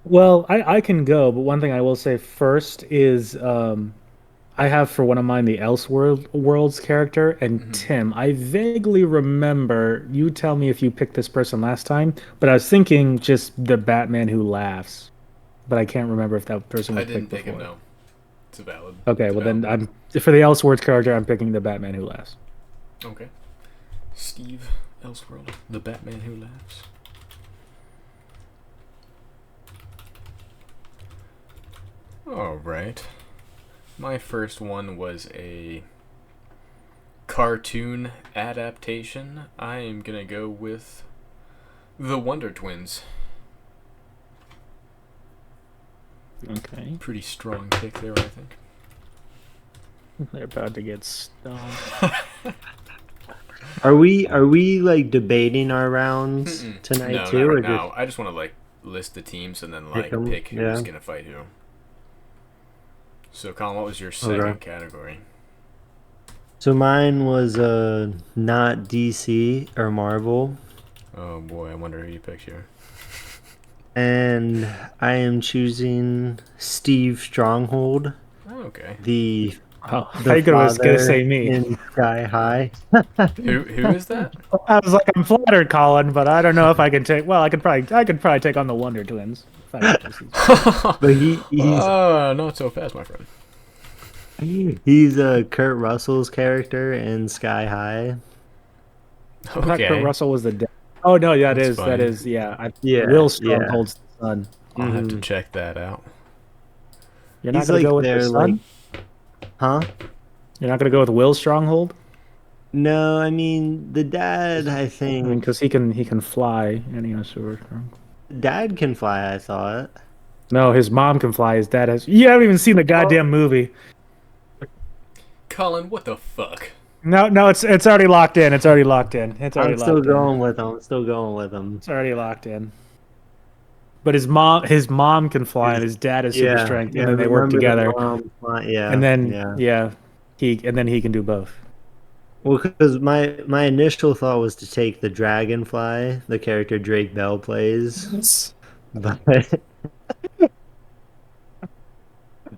Well, I can go, but one thing I will say first is I have for one of mine the Elseworlds character, and Mm-hmm. Tim, I vaguely remember you tell me if you picked this person last time, but I was thinking just the Batman who laughs, but I can't remember if that person I was didn't picked pick him, before. no. It's a valid. Okay, It's a well valid then point. I'm for the Elseworlds character, I'm picking the Batman who laughs. Okay. Steve Elseworld, the Batman who laughs. All right. My first one was a cartoon adaptation. I am gonna go with the Wonder Twins. Okay. Pretty strong pick there, I think. They're about to get stoned. Are we like debating our rounds Mm-mm. tonight No, too, not or right just now. I just want to like list the teams and then pick like them? pick who's Yeah. gonna fight who. So, Colin, what was your Okay. second category? So mine was not DC or Marvel, Oh boy, I wonder who you picked here. and I am choosing Steve Stronghold, Oh, okay. the Oh, the I was gonna father say me. in Sky High. Who is that? I was like, I'm flattered, Colin, but I don't know if I can take. Well, I could probably take on the Wonder Twins if I got to see. But he's Not so fast, my friend. he's Kurt Russell's character in Sky High. I thought Kurt Okay, Russell was the dad. Oh no, yeah, That's that funny. is, yeah. Yeah, Will yeah. Stronghold's the son. I'll have to Mhm. check that out. You're not He's gonna like go with the their like, son. huh? You're not gonna go with Will Stronghold. No, I mean the dad. I I mean, think because he can fly and he has super strong. dad can fly. I thought. No, his mom can fly. His dad has. You haven't even seen the Oh, goddamn movie. Colin, what the fuck? No, no, it's already locked in. It's already locked in. It's already I'm still locked in. going with him. I'm still going with him. It's already locked in. But his mom can fly, and His- his dad has super Yeah, strength, yeah. and I then they work remember the together. mom. And Yeah, then yeah. yeah, he can do both. Well, because my initial thought was to take the dragonfly, the character Drake Bell plays, but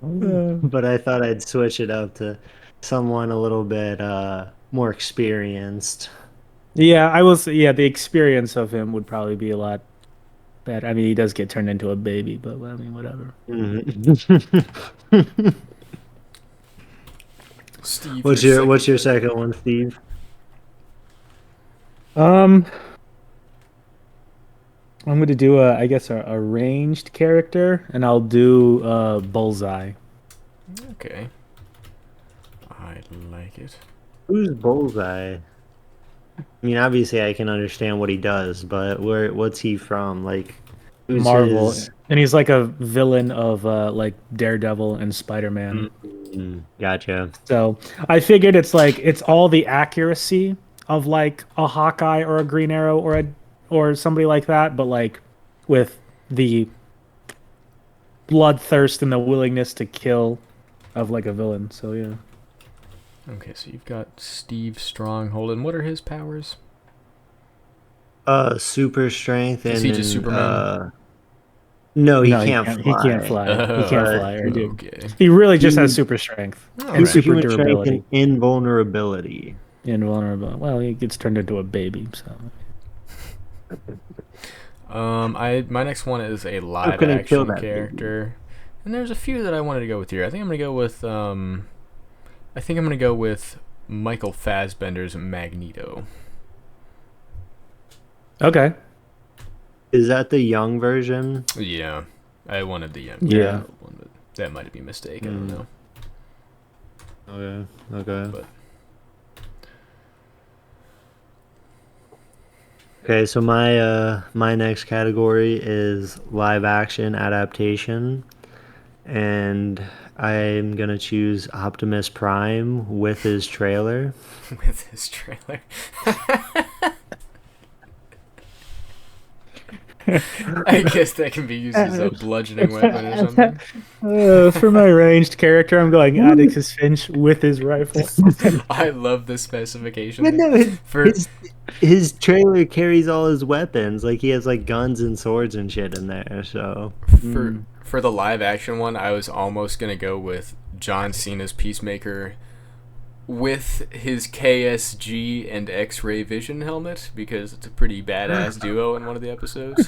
but I thought I'd switch it up to someone a little bit more experienced. Yeah, I will say, yeah, the experience of him would probably be a lot better. I mean, he does get turned into a baby, but I mean, whatever. Mhm. Steve, What's your your second second one, Steve? Um, I'm going to do I guess a ranged character, and I'll do Bullseye. pick? Okay. I like it. Who's Bullseye? I mean, obviously I can understand what he does, but what's he from? Like, who's Marvel, his? and he's like a villain of like Daredevil and Spider-Man. Gotcha. So I figured it's all the accuracy of like a Hawkeye or a Green Arrow or somebody like that, but like with the bloodthirst and the willingness to kill of like a villain. So yeah. Okay, so you've got Steve Stronghold, and what are his powers? Super strength Is and he just then Superman? no, he No, he can't can't. He can't fly. fly. He Oh, can't But fly, or dude. okay. He really just has human super strength All and right. super superhuman strength durability. and invulnerability. Invulnerable. Well, he gets turned into a baby. So My next one is a live gonna kill action that baby. character, and there's a few that I wanted to go with here. I think I'm gonna go with Michael Fassbender's Magneto. okay. Is that the young version? Yeah, I wanted the young Yeah. one, but that might be a mistake. I don't know. Okay. Okay. But Okay, so my next category is live action adaptation, and I'm gonna choose Optimus Prime with his trailer. with his trailer. I guess that can be used as a bludgeoning weapon or something. For my ranged character, I'm going Atticus Finch with his rifle. I love the specification. But no, For his trailer carries all his weapons. Like he has like guns and swords and shit in there. So for the live action one, I was almost gonna go with John Cena's Peacemaker with his KSG and X-ray vision helmet because it's a pretty badass duo in one of the episodes.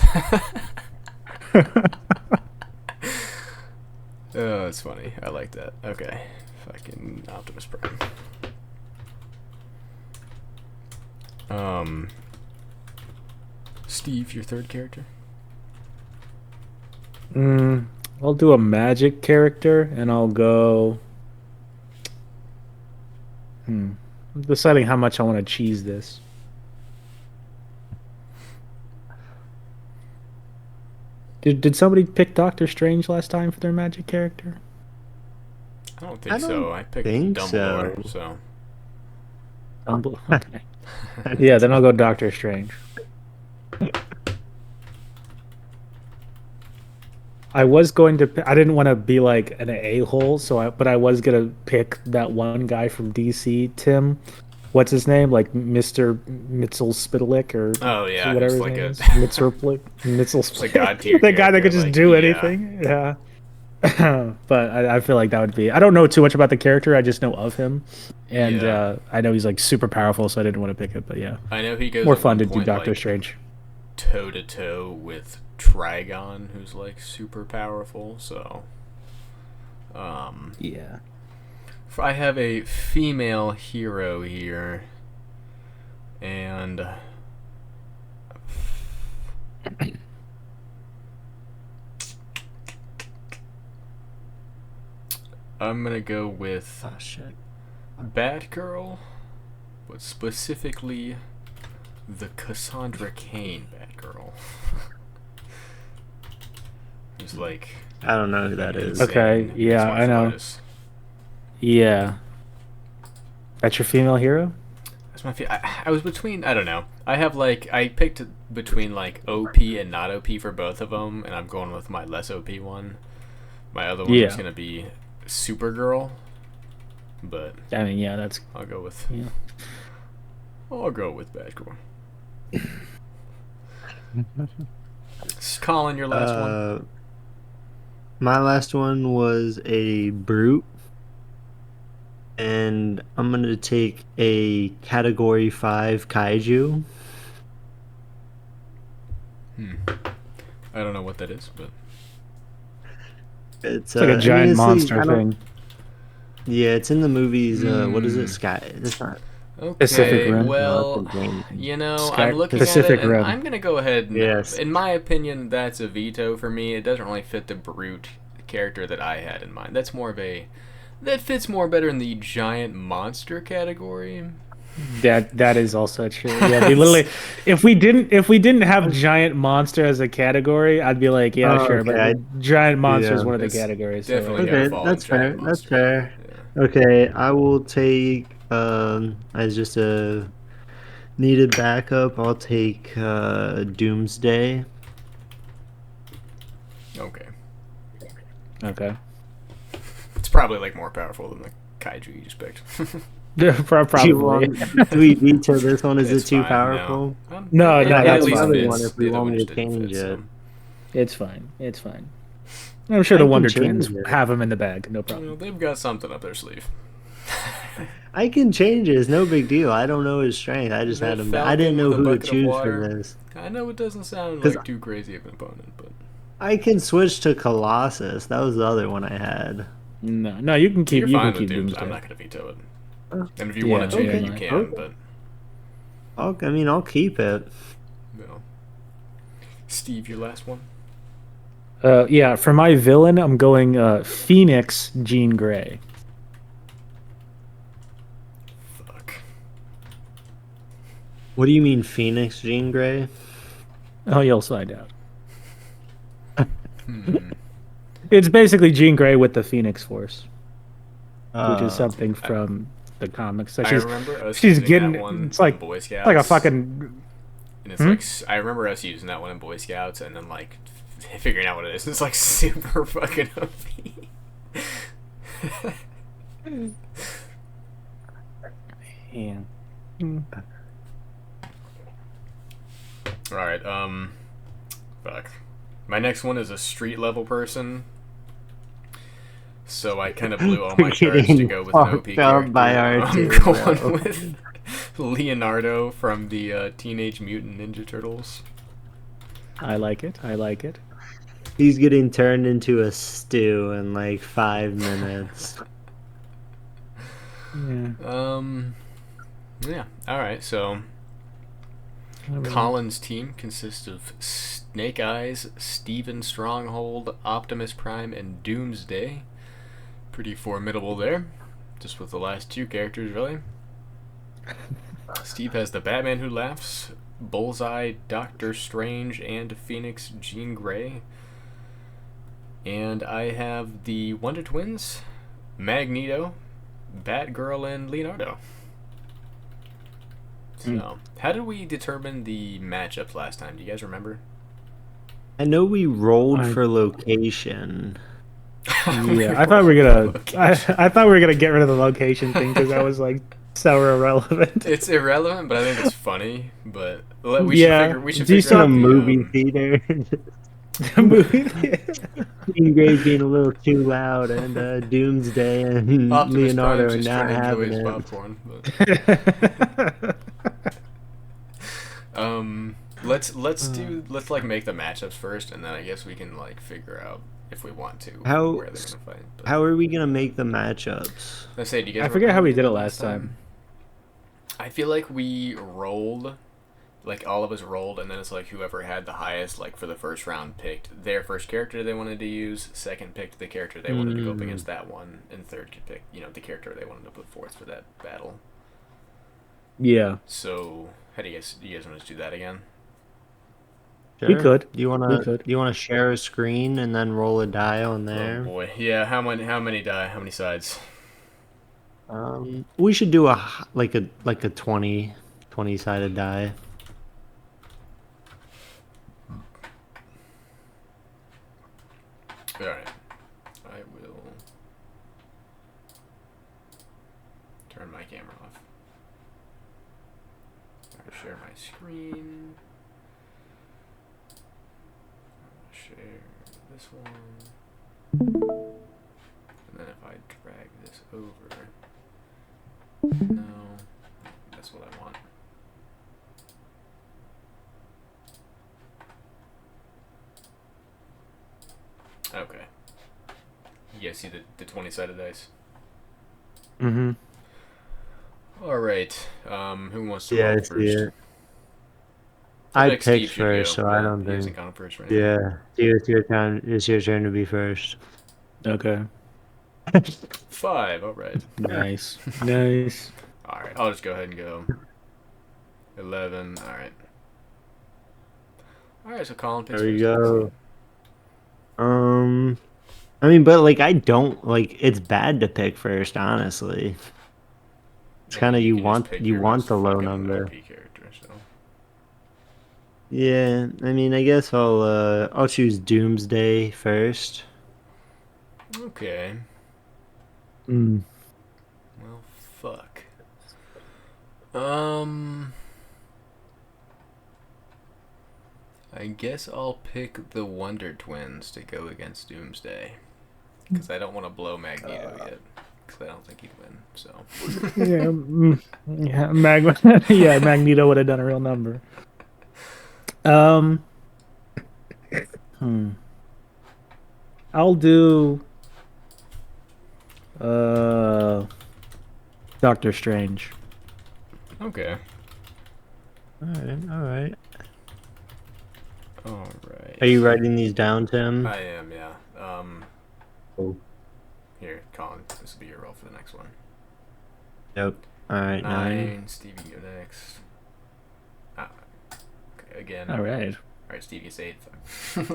Oh, it's funny. I like that. Okay, fucking Optimus Prime. Steve, your third character. I'll do a magic character, and I'll go. I'm deciding how much I want to cheese this. Did somebody pick Doctor Strange last time for their magic character? I don't I think don't so. I picked think Dumbledore, so. so. Okay. Yeah, then I'll go Doctor Strange. I was going to. I didn't want to be like an a-hole, but I was gonna pick that one guy from DC, Tim. What's his name? Like Mr. Mitzel or Oh, yeah, whatever who's his like name a. is. Mitzel It's a god tier The guy that character. could just Like, do yeah. anything. Yeah. But I feel like that would be. I don't know too much about the character. I just know of him, and Yeah. I know he's like super powerful, so I didn't want to pick it. But yeah, I know he goes more at fun one to do point, Doctor like, Strange. toe to toe with Trigon, who's like super powerful. So, Yeah. I have a female hero here, and I'm gonna go with Oh shit. Batgirl, but specifically the Cassandra Cain Batgirl. Who's like I don't know who that an is. Okay, insane yeah, mixed I martial know. artist. Yeah. That's your female hero? That's my I was between. I don't know. I picked between like OP and not OP for both of them, and I'm going with my less OP one. My other one was Yeah. gonna be Supergirl, but I mean, yeah, that's I'll go with yeah. Batgirl. Colin, your last one. My last one was a brute, and I'm gonna take a Category 5 kaiju. I don't know what that is, but It's like a I mean, giant monster I don't. thing. Yeah, it's in the movies. What is it? Sky. It's not. Pacific okay. Rim? No, Well, it's a game. I'm looking at Pacific it, and Rim. I'm gonna go ahead. And, Yes. in my opinion, that's a veto for me. It doesn't really fit the brute character that I had in mind. That fits more better in the giant monster category. That is also true. Yeah, we literally if we didn't have giant monster as a category, I'd be like, yeah, Oh, sure, okay. but giant monster is Yeah. one of the It's categories. definitely So gotta Okay, fall in that's giant fair. That's monster. fair. Yeah. Okay, I will take as just a needed backup. I'll take Doomsday. Okay. okay. It's probably like more powerful than the kaiju you just picked. Do Probably. we veto this one? Is It's it too fine, powerful? No, it no, I at have that's least fine. another one fits. if The we other want one me to just didn't fit. change it. So. It's fine. It's fine. I'm sure the I can Wonder change Twins it. have them in the bag. No You problem. know, they've got something up their sleeve. I can change it. It's no big deal. I don't know his strength. I just The had him. I didn't Falcon know with a who to bucket of choose for water. this I know it doesn't sound because like too crazy of an opponent, but I can switch to Colossus. That was the other one I had. No, you can keep you're you fine can with keep Dooms. Doomsday. I'm not going to veto it. Oh, And if you Yeah, want to change okay. it, you can. Okay. But I mean, I'll keep it. no. Steve, your last one. Yeah, for my villain, I'm going Phoenix Jean Grey. Fuck. What do you mean, Phoenix Jean Grey? Oh, you'll find out. Hmm. It's basically Jean Grey with the Phoenix Force, which is Uh, something from the comics. So I she's remember us she's using getting that one it's like in Boy Scouts. like a fucking And it's like I remember us using that one in Boy Scouts, and then like figuring out what it is. It's like super fucking OP. yeah. All right. Fuck. My next one is a street level person. So I kind of blew all my cards to go with an OP Fucked up character. by our I'm two, going bro. with Leonardo from the Teenage Mutant Ninja Turtles. I like it. I like it. He's getting turned into a stew in like 5 minutes. Yeah. Yeah. All right. So Collin's team consists of Snake Eyes, Steven Stronghold, Optimus Prime, and Doomsday. Pretty formidable there. Just with the last two characters, really. Steve has the Batman Who Laughs, Bullseye, Doctor Strange, and Phoenix Jean Grey. And I have the Wonder Twins, Magneto, Batgirl, and Leonardo. So, how did we determine the matchups last time? Do you guys remember? I know we rolled for location. Yeah, I thought we were gonna. I thought we were gonna get rid of the location thing because that was like so irrelevant. It's irrelevant, but I think it's funny. But Yeah. we should Do you figure still out A the, movie theater. Movie. Jean Grey's being a little too loud, and Doomsday and Optimus Leonardo Prime's are just not trying to enjoy having his it. popcorn. But, let's like make the matchups first, and then I guess we can like figure out if we want to How where they're gonna fight. But, how are we gonna make the matchups? let's say, do you guys I remember forget how we did did it that last time. I feel like we rolled, like all of us rolled, and then it's like whoever had the highest, like for the first round, picked their first character they wanted to use, second picked the character they wanted to go up against that one, and third could pick, the character they wanted to put forth for that battle. Yeah, So, how do you guys want to do that again? we could. Do you wanna share a screen and then roll a die on there? Oh boy, yeah. How many die? How many sides? We should do a 20 sided die. All right, I will turn my camera off. I'll share my screen. I'll share this one, and then if I drag this over, no, that's what I want. Okay. You guys see the 20-sided dice? Mm-hmm. All right. Who wants to Yeah, roll I first? see it. I I feel like Steve picked should first, go, so I but don't he think. hasn't gone first right now. Yeah, it's your turn. It's your turn to be first. Okay. 5. All right. Nice. Nice. All right. I'll just go ahead and go. 11. All right. All right. So Colin picks There we first. go. I mean, but like I don't like. It's bad to pick first, honestly. It's I kind of mean, you can just want pick you your want most the low fucking number. OP character, so. Yeah, I mean, I guess I'll choose Doomsday first. Okay. Mm. Well, fuck. Um. I guess I'll pick the Wonder Twins to go against Doomsday. Because I don't want to blow Magneto yet. Because I don't think he'd win, so. Yeah, yeah, Magneto would have done a real number. I'll do Doctor Strange. Okay. All right. Alright. Are you writing these down, Tim? I am, yeah. Cool. Here, Colin, this will be your roll for the next one. Nope. All right, 9. Stevie, you go next. Ah, okay, again. All right. Alright, Steve gets 8. Okay,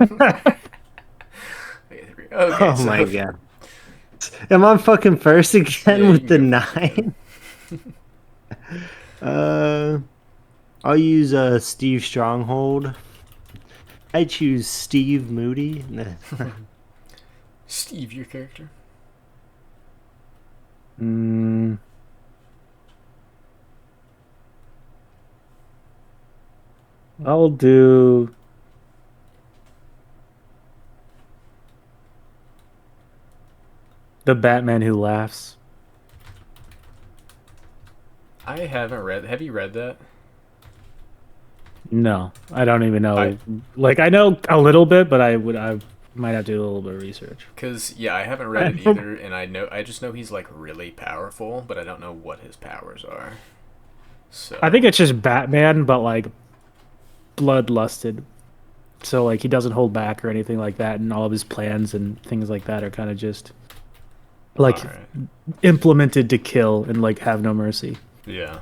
okay, Oh so my god. Am I fucking first again Yeah, with you the can go 9? I'll use Steve Stronghold. I choose Steve Moody. Steve, your character. I'll do the Batman Who Laughs. I haven't read. Have you read that? No, I don't even know. I- Like I know a little bit, but I might have to do a little bit of research. Cause yeah, I haven't read it either, and I just know he's like really powerful, but I don't know what his powers are. So I think it's just Batman, but like bloodlusted. So like he doesn't hold back or anything like that, and all of his plans and things like that are kind of just All like right. implemented to kill and like have no mercy. Yeah.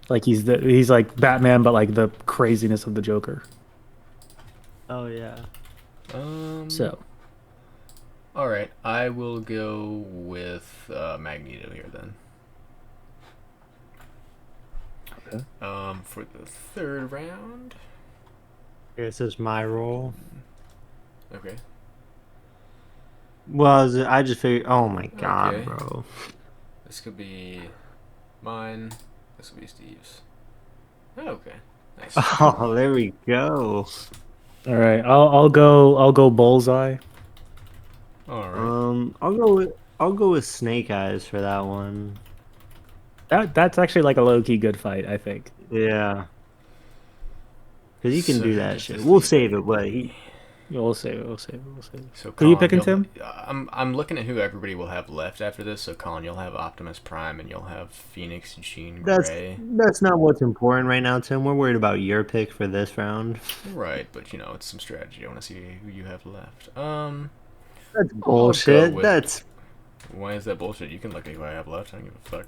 Like he's like Batman, but like the craziness of the Joker. Oh yeah. So All right. I will go with Magneto here then. okay. For the third round. This is my role. Okay. Well, I just figured. Oh my god, Okay. bro. This could be mine. This could be Steve's. Oh, okay. Nice. Oh, there we go. All right, I'll go bullseye. All right. I'll go with Snake Eyes for that one. That's actually like a low key good fight, I think. Yeah, because you can So do who that gets shit. this We'll lead save it, back but to he. me? We'll save it. We'll save it. We'll save it. So Who are you Colin, picking, Tim? I'm looking at who everybody will have left after this. So Colin, you'll have Optimus Prime, and you'll have Phoenix, Jean Grey. That's not what's important right now, Tim. We're worried about your pick for this round. Right, but it's some strategy. I want to see who you have left. That's I'll go bullshit. with. That's Why is that bullshit? You can look at who I have left. I don't give a fuck.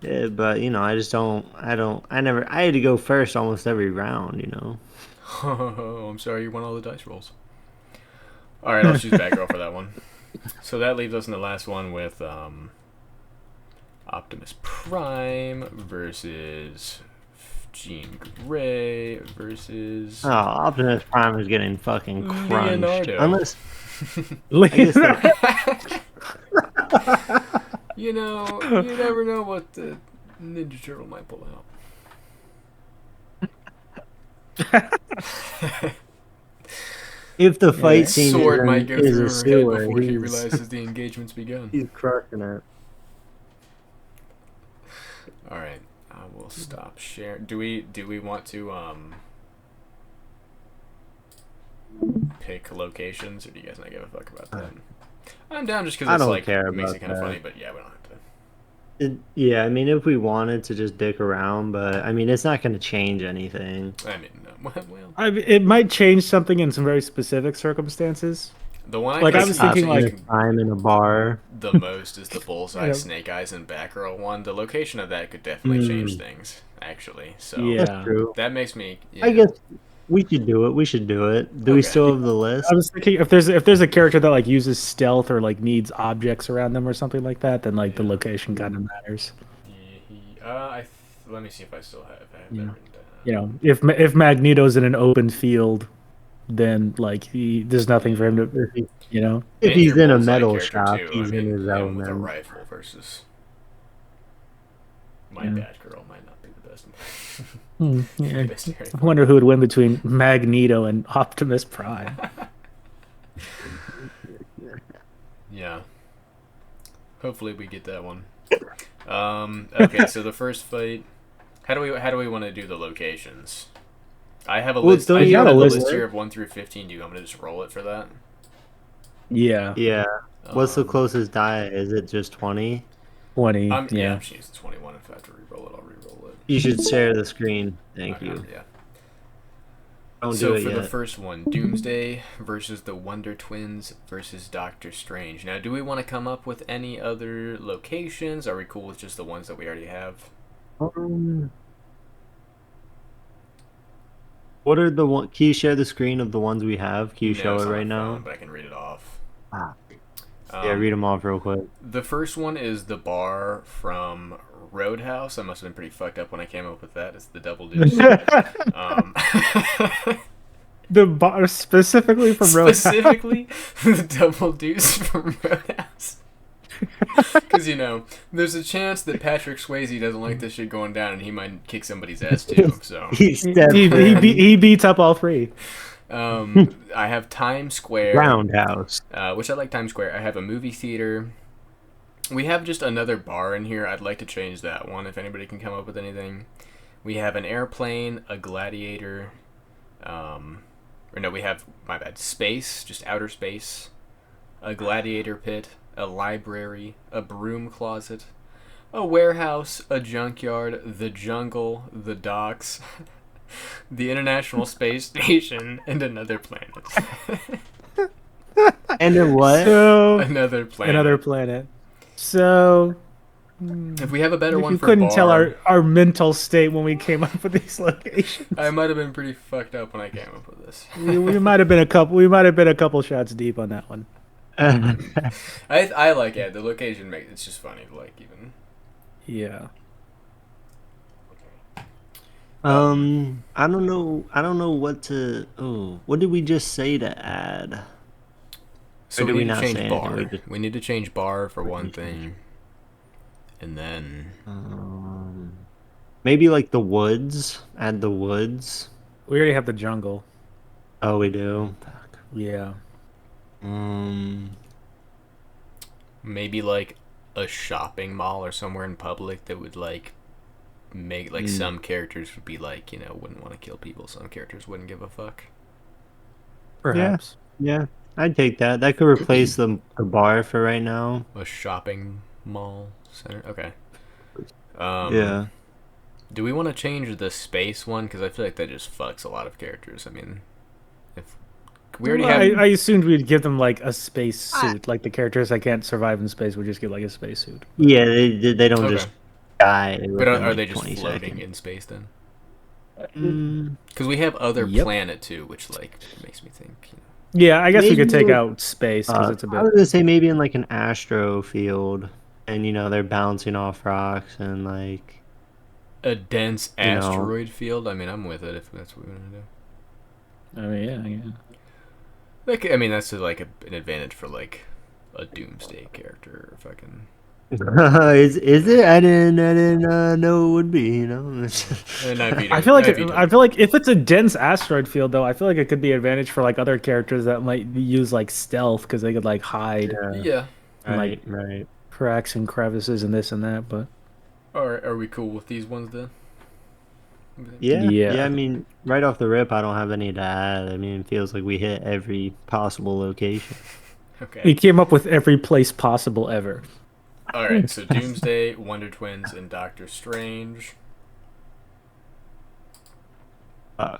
yeah, but I just don't. I never. I had to go first almost every round. Oh, I'm sorry, you won all the dice rolls. All right, I'll choose Batgirl for that one. So that leaves us in the last one with Optimus Prime versus Jean Grey versus Oh, Optimus Prime is getting fucking crunched. Leonardo. Unless I guess that, You never know what the Ninja Turtle might pull out. if the fight Yeah. scene Sword is, might go is through a her head sewer, before she he's realizes the engagement's begun. he's crushing it. All right, I will stop sharing. Do we want to pick locations, or do you guys not give a fuck about that? I'm down just because I it's don't like care makes it about kind of that. funny, but yeah, we don't have to. Yeah, I mean, if we wanted to just dick around, but I mean, it's not going to change anything. I mean, no, well, It might change something in some very specific circumstances. the one I Like can I was see thinking, like changing Time in a bar. the most is the Bullseye, Yeah. Snake Eyes, and Batgirl one. The location of that could definitely change Mm, things, actually. So that's yeah. true. that makes me. I Yeah. guess we should do it. We should do it. Do we Okay. still have the list? I was thinking if there's a character that like uses stealth or like needs objects around them or something like that, then like the Yeah. location kind of matters. Let me see if I still have. I have Yeah. that written down. If Magneto's in an open field, then like there's nothing for him to, If, he, you know. if And he's your in a Bullseye metal character shop, too. I he's in mean, his him with a element. rifle versus my Yeah. Batgirl might not be the best. Yeah. best area. I wonder who would win between Magneto and Optimus Prime. Yeah. Hopefully we get that one. Okay, so the first fight. How do we want to do the locations? I have a Well, list. don't I you do got have a a list list there? here of 1 through 15. Do you want me to just roll it for that? Yeah, Yeah. What's the Um, closest die? Is it just 20? 20. I'm Yeah. she's 21. If I have to re-roll it, I'll re-roll it. You should share the screen. Thank Okay, you. yeah. Don't do So it for the yet. first one, Doomsday versus the Wonder Twins versus Doctor Strange. Now, do we want to come up with any other locations? Are we cool with just the ones that we already have? What are the one? Can you share the screen of the ones we have? Can you No, show it's it on right my now? phone, but I can read it off. Ah. Yeah, read them off real quick. The first one is the bar from Roadhouse. I must have been pretty fucked up when I came up with that. It's the Double Deuce. um, The bar specifically from Roadhouse. specifically, the Double Deuce from Roadhouse. Because, there's a chance that Patrick Swayze doesn't like this shit going down and he might kick somebody's ass too. So, He's He, definitely he beats up all three. I have Times Square, Roundhouse. which I like Times Square. I have a movie theater. We have just another bar in here. I'd like to change that one if anybody can come up with anything. We have an airplane, a gladiator, or no, we have, my bad, space, just outer space, a gladiator pit, a library, a broom closet, a warehouse, a junkyard, the jungle, the docks, the International Space Station, and another planet. And then what? So Another planet. another planet. So If we have a better if one you for couldn't tell bar, our mental state when we came up with these locations, I might have been pretty fucked up when I came up with this. we might have been a couple. We might have been a couple shots deep on that one. I like it. The location makes it's just funny. Like even. Yeah. I don't know. I don't know what to. Oh, what did we just say to add? So Or we did we need to not change say bar. anything? We need to change bar for one thing, and then Maybe like the woods. Add the woods. We already have the jungle. Oh, we do. Fuck. Yeah. Um. maybe like a shopping mall or somewhere in public that would like make like some characters would be like wouldn't want to kill people. Some characters wouldn't give a fuck. Perhaps. Yeah, I'd take that. That could replace the bar for right now. A shopping mall center. Okay. Yeah. Do we want to change the space one? Because I feel like that just fucks a lot of characters. I mean, if we already Well, have. I assumed we'd give them like a space suit. Like the characters that can't survive in space would just get like a space suit. Yeah, they don't Okay. just die. But within, are like, they just 20 floating seconds. in space then? Mm, Because we have other Yep. planet too, which like makes me think. Yeah, I guess we could take Maybe- out space because it's a I bit. was gonna say maybe in like an astro field, and they're bouncing off rocks and like. A dense You know. asteroid field. I mean, I'm with it if that's what we want to do. I mean, yeah. Like, I mean, that's like an advantage for like a doomsday character or fucking. is it? I didn't know it would be. I feel like if it's a dense asteroid field, though, I feel like it could be an advantage for like other characters that might use like stealth because they could like hide Yeah. and, like, right. cracks and crevices and this and that. But Are we cool with these ones then? Yeah. Yeah. I mean, right off the rip, I don't have any to add. I mean, it feels like we hit every possible location. he Okay. came up with every place possible ever. All right. So Doomsday, Wonder Twins, and Doctor Strange. Uh,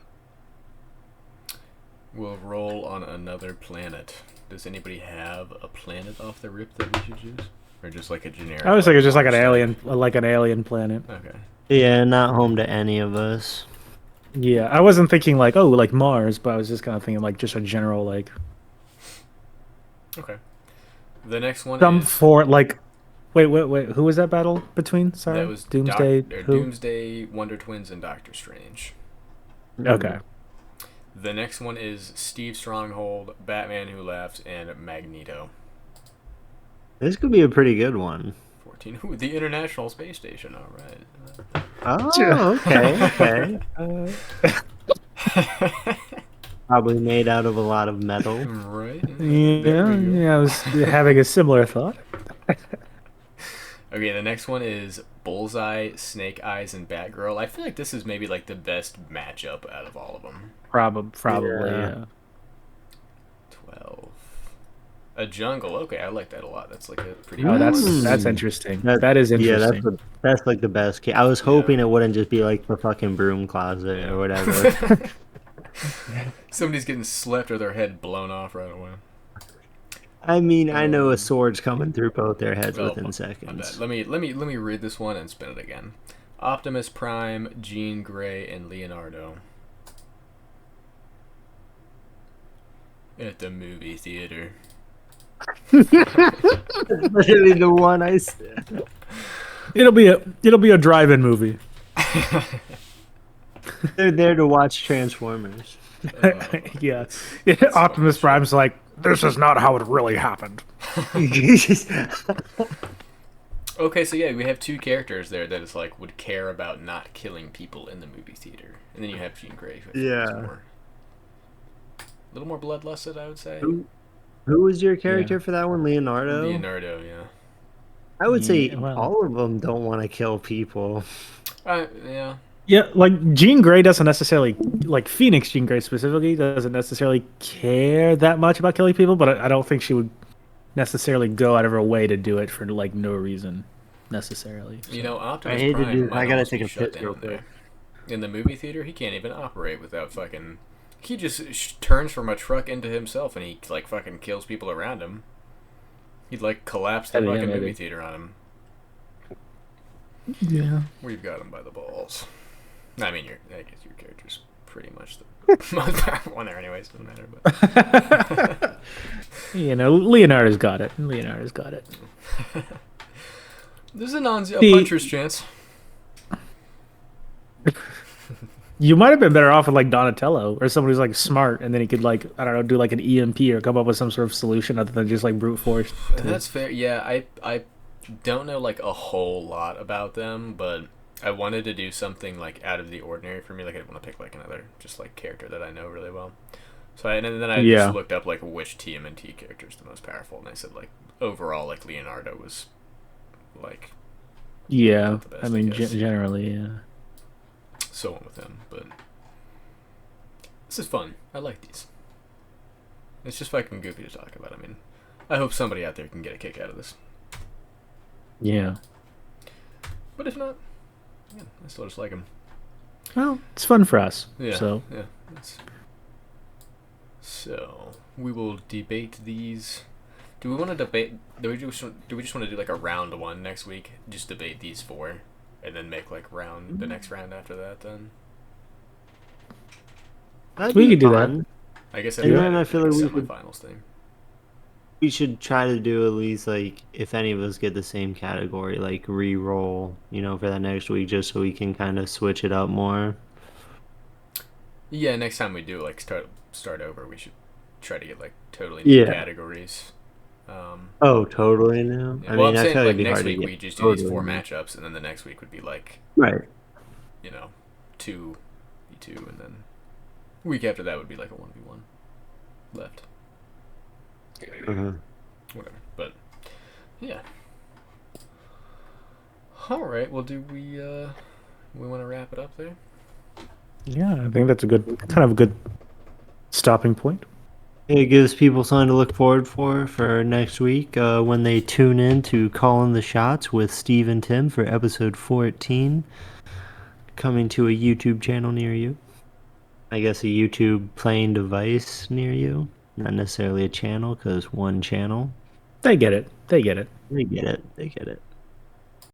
We'll roll on another planet. Does anybody have a planet off the rip that we should choose, or just like a generic? I was thinking just like Mars an alien planet. type? Okay. yeah, not home to any of us. Yeah, I wasn't thinking like like Mars, but I was just kind of thinking like just a general like Okay. The next one some is for like. Wait, who was that battle between? Sorry, that was Doomsday. Who? Doomsday, Wonder Twins, and Doctor Strange. Okay. The next one is Steve Stronghold, Batman Who Laughs, and Magneto. This could be a pretty good one. 14. Ooh, the International Space Station. All right. Oh, okay. Probably made out of a lot of metal. Right. Yeah, There we go. I was having a similar thought. Okay, the next one is Bullseye, Snake Eyes, and Batgirl. I feel like this is maybe like the best matchup out of all of them. Probably, Yeah. yeah. 12. A jungle. Okay, I like that a lot. That's like a pretty. Oh, balanced- that's interesting. That- That is Yeah, interesting. that's like the best case. I was hoping it wouldn't just be like the fucking broom closet Yeah. or whatever. Somebody's getting slept or their head blown off right away. I mean, I know a sword's coming through both their heads Oh, within my seconds. bad. Let me read this one and spin it again. Optimus Prime, Jean Grey, and Leonardo. At the movie theater. Literally the one I said. It'll be a drive-in movie. They're there to watch Transformers. Yeah. Optimus Prime's like, this is not how it really happened. Okay, so yeah, we have two characters there that is like would care about not killing people in the movie theater, and then you have Jean Grey. Who I think is Yeah. a little more bloodlusted, I would say. Who was your character for that one? Leonardo? Leonardo, yeah. I would say Yeah, well- all of them don't want to kill people. Yeah. Yeah, like Jean Grey doesn't necessarily, like Phoenix Jean Grey specifically, doesn't necessarily care that much about killing people, but I don't think she would necessarily go out of her way to do it for like no reason necessarily. You know, Optimus I hate to Prime do- might I gotta almost take be a shut piss real down there. in the movie theater, he can't even operate without fucking. He just turns from a truck into himself, and he like fucking kills people around him. He'd like collapse the Yeah, fucking movie maybe. theater on him. Yeah. We've got him by the balls. I mean, I guess your character's pretty much the most powerful one there, anyways. Doesn't matter, but Leonardo's got it. Leonardo's got it. there's a The puncher's chance. You might have been better off with like Donatello or someone who's like smart, and then he could like I don't know do like an EMP or come up with some sort of solution other than just like brute force. That's fair. Yeah, I don't know like a whole lot about them, but I wanted to do something like out of the ordinary for me. Like I didn't want to pick like another just like character that I know really well. So and then I Yeah. just looked up like which TMNT character is the most powerful, and I said like overall like Leonardo was like Yeah, the best, I I mean guess. generally, yeah. So went with him. But this is fun. I like these. It's just fucking goofy to talk about. I mean, I hope somebody out there can get a kick out of this. Yeah. But if not, yeah, I still just like him. Well, it's fun for us. Yeah. So Yeah. So we will debate these. Do we want to debate? Do we just want to do like a round one next week? Just debate these four, and then make like the next round after that. Then That'd We be could do that. fun. I guess And after then that, I it'd be feel like a like semifinals thing. we should try to do at least like if any of us get the same category, like re-roll, for that next week, just so we can kind of switch it up more. Yeah, next time we do like start over, we should try to get like totally new Yeah. categories. Oh, totally new. Yeah, I well, mean, I'm I saying feel like like it'd be next hard to week get we just do these totally four new. matchups, and then the next week would be like Right. 2v2, and then week after that would be like a 1v1 left. Uh-huh. Whatever. But yeah. All right. Well, do we want to wrap it up there? yeah, I think that's a good stopping point. It gives people something to look forward for next week when they tune in to Calling the Shots with Steve and Tim for episode 14, coming to a YouTube channel near you. I guess a YouTube playing device near you. Not necessarily a channel, because one channel. They get it. They get it. They get it. They get it.